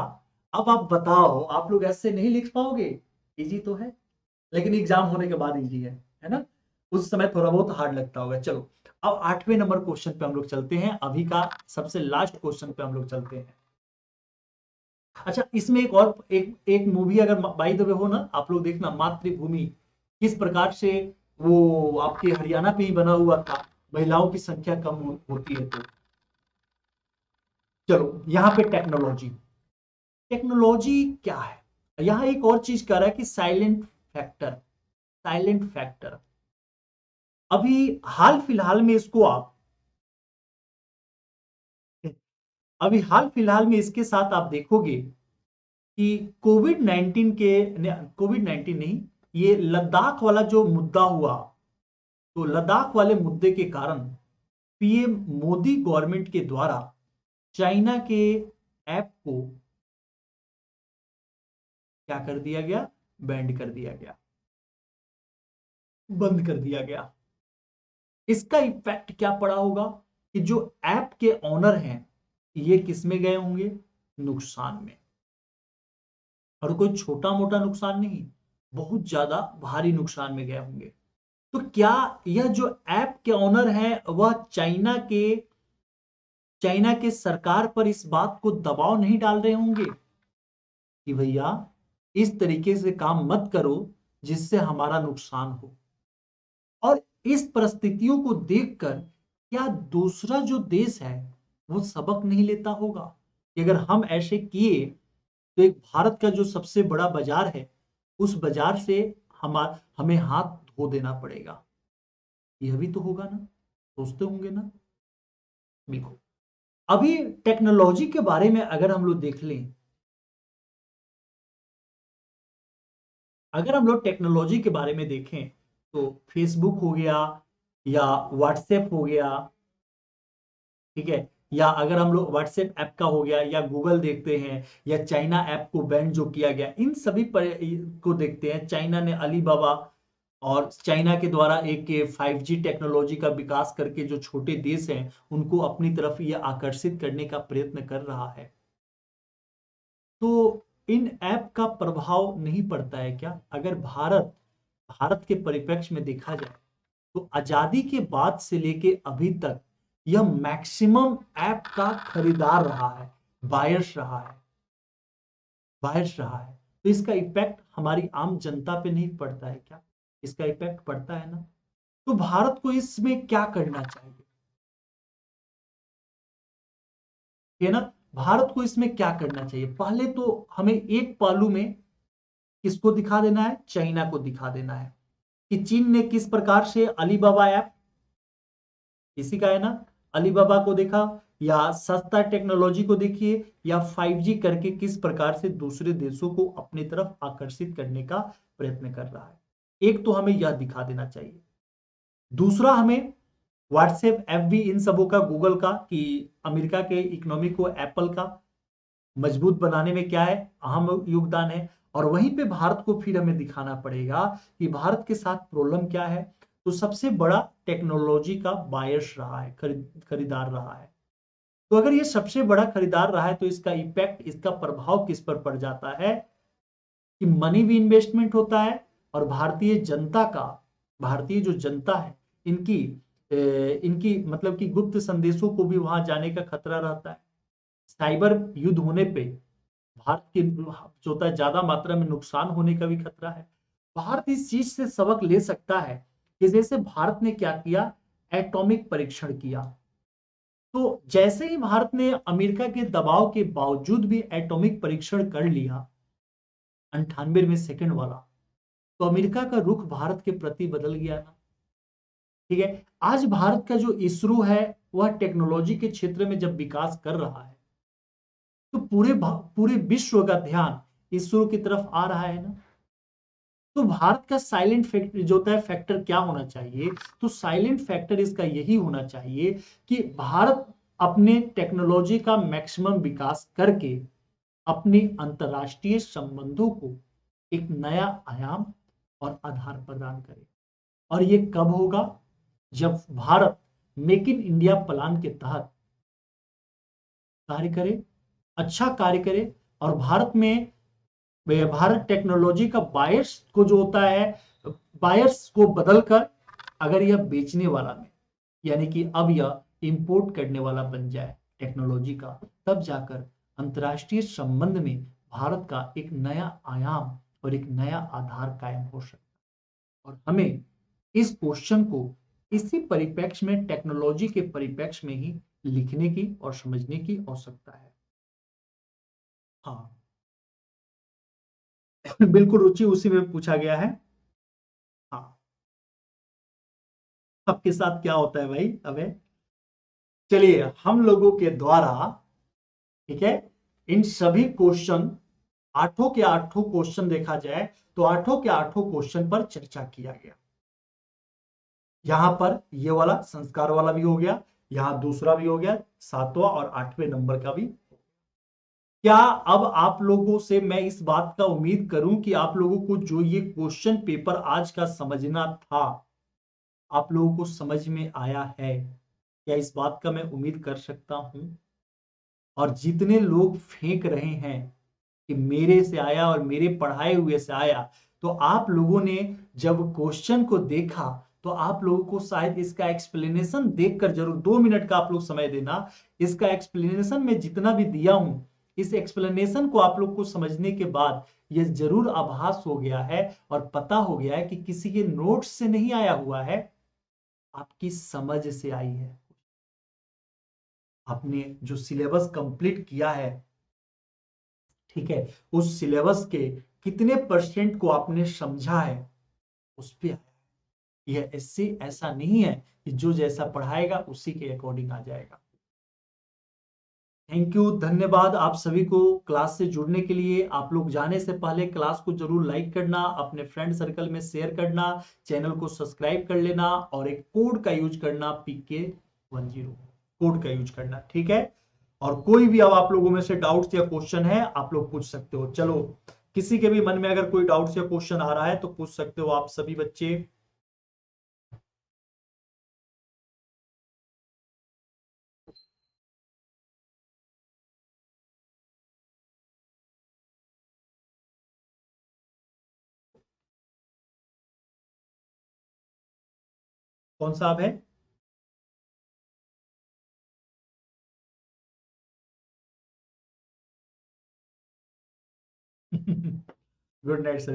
अब आप बताओ, आप लोग ऐसे नहीं लिख पाओगे? इजी तो है, लेकिन एग्जाम होने के बाद इजी है ना? उस समय थोड़ा बहुत हार्ड लगता होगा। चलो, अब 8वें नंबर क्वेश्चन पे हम लोग चलते हैं, अभी का सबसे लास्ट क्वेश्चन पे हम लोग चलते हैं। अच्छा, इसमें एक और एक मूवी अगर बाय द वे हो ना, आप लोग देखना, मातृभूमि, किस प्रकार से वो आपके हरियाणा पे ही बना हुआ था, महिलाओं की संख्या कम होती है तो। चलो, यहाँ पे टेक्नोलॉजी, टेक्नोलॉजी क्या है, यहां एक और चीज कर रहा है कि साइलेंट फैक्टर, साइलेंट फैक्टर। अभी हाल फिलहाल में इसको आप, अभी हाल फिलहाल में इसके साथ आप देखोगे कि कोविड 19 नहीं, ये लद्दाख वाला जो मुद्दा हुआ, तो लद्दाख वाले मुद्दे के कारण पीएम मोदी गवर्नमेंट के द्वारा चाइना के ऐप को क्या कर दिया गया, बैंड कर दिया गया, बंद कर दिया गया। इसका इफेक्ट क्या पड़ा होगा कि जो ऐप के ओनर हैं ये किस में गए होंगे, नुकसान में। और कोई छोटा मोटा नुकसान नहीं, बहुत ज्यादा भारी नुकसान में गए होंगे। तो क्या यह जो ऐप के ओनर हैं वह चाइना के सरकार पर इस बात को दबाव नहीं डाल रहे होंगे कि भैया इस तरीके से काम मत करो जिससे हमारा नुकसान हो? और इस परिस्थितियों को देखकर क्या दूसरा जो देश है वो सबक नहीं लेता होगा कि अगर हम ऐसे किए तो एक भारत का जो सबसे बड़ा बाजार है उस बाजार से हमें हाथ धो देना पड़ेगा? यह भी तो होगा ना, सोचते होंगे ना। बिल्कुल। अभी टेक्नोलॉजी के बारे में अगर हम लोग देख लें, अगर हम लोग टेक्नोलॉजी के बारे में देखें तो फेसबुक हो गया या व्हाट्सएप हो गया, ठीक है, या अगर हम लोग व्हाट्सएप ऐप का हो गया या गूगल देखते हैं, या चाइना ऐप को बैन जो किया गया, इन सभी को देखते हैं। चाइना ने अलीबाबा, और चाइना के द्वारा एक 5G टेक्नोलॉजी का विकास करके जो छोटे देश हैं उनको अपनी तरफ ये आकर्षित करने का प्रयत्न कर रहा है। तो इन ऐप का प्रभाव नहीं पड़ता है क्या? अगर भारत भारत के परिप्रेक्ष्य में देखा जाए तो आजादी के बाद से लेके अभी तक यह मैक्सिमम ऐप का खरीदार रहा है, बायर्स रहा है, बायर्स रहा है। तो इसका इफेक्ट हमारी आम जनता पे नहीं पड़ता है क्या? इसका इफेक्ट पड़ता है ना। तो भारत को इसमें क्या करना चाहिए, है ना? भारत को इसमें क्या करना चाहिए? पहले तो हमें एक पहलू में किसको दिखा देना है, चाइना को दिखा देना है कि चीन ने किस प्रकार से अलीबाबा ऐप, इसी का है ना, अलीबाबा को देखा, या सस्ता टेक्नोलॉजी को देखिए, या 5G करके किस प्रकार से दूसरे देशों को अपनी तरफ आकर्षित करने का प्रयत्न कर रहा है। एक तो हमें यह दिखा देना चाहिए। दूसरा, हमें व्हाट्सएप ऐप भी इन सबों का, गूगल का, कि अमेरिका के इकोनॉमी को एप्पल का मजबूत बनाने में क्या है, अहम योगदान है। और वहीं पे भारत को फिर हमें दिखाना पड़ेगा कि भारत के साथ प्रॉब्लम क्या है। तो सबसे बड़ा टेक्नोलॉजी का बायर्स रहा है, खरीदार रहा है। तो अगर ये सबसे बड़ा खरीदार रहा है तो इसका इफेक्ट, इसका प्रभाव किस पर पड़ जाता है कि मनी भी इन्वेस्टमेंट होता है, और भारतीय जो जनता है, इनकी इनकी मतलब कि गुप्त संदेशों को भी वहां जाने का खतरा रहता है। साइबर युद्ध होने पे भारत के जो होता है ज्यादा मात्रा में नुकसान होने का भी खतरा है। भारत इस चीज से सबक ले सकता है कि जैसे भारत ने क्या किया, एटॉमिक परीक्षण किया। तो जैसे ही भारत ने अमेरिका के दबाव के बावजूद भी एटॉमिक परीक्षण कर लिया 98वें सेकंड वाला, तो अमेरिका का रुख भारत के प्रति बदल गया ना। ठीक है, आज भारत का जो इसरो है वह टेक्नोलॉजी के क्षेत्र में जब विकास कर रहा है तो पूरे विश्व का ध्यान इसरो की तरफ आ रहा है ना। तो भारत का साइलेंट फैक्टर जो होता है, फैक्टर क्या होना चाहिए, तो साइलेंट फैक्टर इसका यही होना चाहिए कि भारत अपने टेक्नोलॉजी का मैक्सिमम विकास करके अपने अंतरराष्ट्रीय संबंधों को एक नया आयाम और आधार प्रदान करे। और ये कब होगा, जब Bharat make in India plan के तहत कार्य करे, अच्छा कार्य करे, और भारत टेक्नोलॉजी का बायर्स को जो होता है, बायर्स को बदलकर अगर यह बेचने वाला में, यानी कि अब यह इंपोर्ट करने वाला बन जाए टेक्नोलॉजी का, तब जाकर अंतरराष्ट्रीय संबंध में भारत का एक नया आयाम और एक नया आधार कायम हो सकता है। और हमें इस क्वेश्चन को इसी परिप्रेक्ष्य में, टेक्नोलॉजी के परिप्रेक्ष्य में ही लिखने की और समझने की आवश्यकता है। हाँ, बिल्कुल रुचि उसी में पूछा गया है। हाँ, आपके साथ क्या होता है भाई अबे। चलिए, हम लोगों के द्वारा, ठीक है, इन सभी क्वेश्चन, आठों के आठों क्वेश्चन देखा जाए तो आठों के आठों क्वेश्चन पर चर्चा किया गया। यहां पर ये वाला संस्कार वाला भी हो गया, यहां दूसरा भी हो गया, 7वां और 8वें नंबर का भी। क्या अब आप लोगों से मैं इस बात का उम्मीद करूं कि आप लोगों को जो ये क्वेश्चन पेपर आज का समझना था, आप लोगों को समझ में आया है? क्या इस बात का मैं उम्मीद कर सकता हूं? और जितने लोग फेंक रहे हैं कि मेरे से आया और मेरे पढ़ाए हुए से आया, तो आप लोगों ने जब क्वेश्चन को देखा तो आप लोगों को शायद इसका एक्सप्लेनेशन देखकर, जरूर 2 मिनट का आप लोग समय देना, इसका एक्सप्लेनेशन मैं जितना भी दिया हूं, इस एक्सप्लेनेशन को आप लोग को समझने के बाद यह जरूर आभास हो गया है और पता हो गया है कि किसी के नोट्स से नहीं आया हुआ है, आपकी समझ से आई है। आपने जो सिलेबस कंप्लीट किया है, ठीक है, उस सिलेबस के कितने परसेंट को आपने समझा है, उस पे आया है। यह ऐसे ऐसा नहीं है कि जो जैसा पढ़ाएगा उसी के अकॉर्डिंग आ जाएगा। थैंक यू, धन्यवाद आप सभी को क्लास से जुड़ने के लिए। आप लोग जाने से पहले क्लास को जरूर लाइक करना, अपने फ्रेंड सर्कल में शेयर करना, चैनल को सब्सक्राइब कर लेना, और एक कोड का यूज करना, PK10 कोड का यूज करना, ठीक है। और कोई भी अब आप लोगों में से डाउट्स या क्वेश्चन है, आप लोग पूछ सकते हो। चलो, किसी के भी मन में अगर कोई डाउट्स या क्वेश्चन आ रहा है तो पूछ सकते हो आप सभी बच्चे। कौन सा अब है? Good night sir.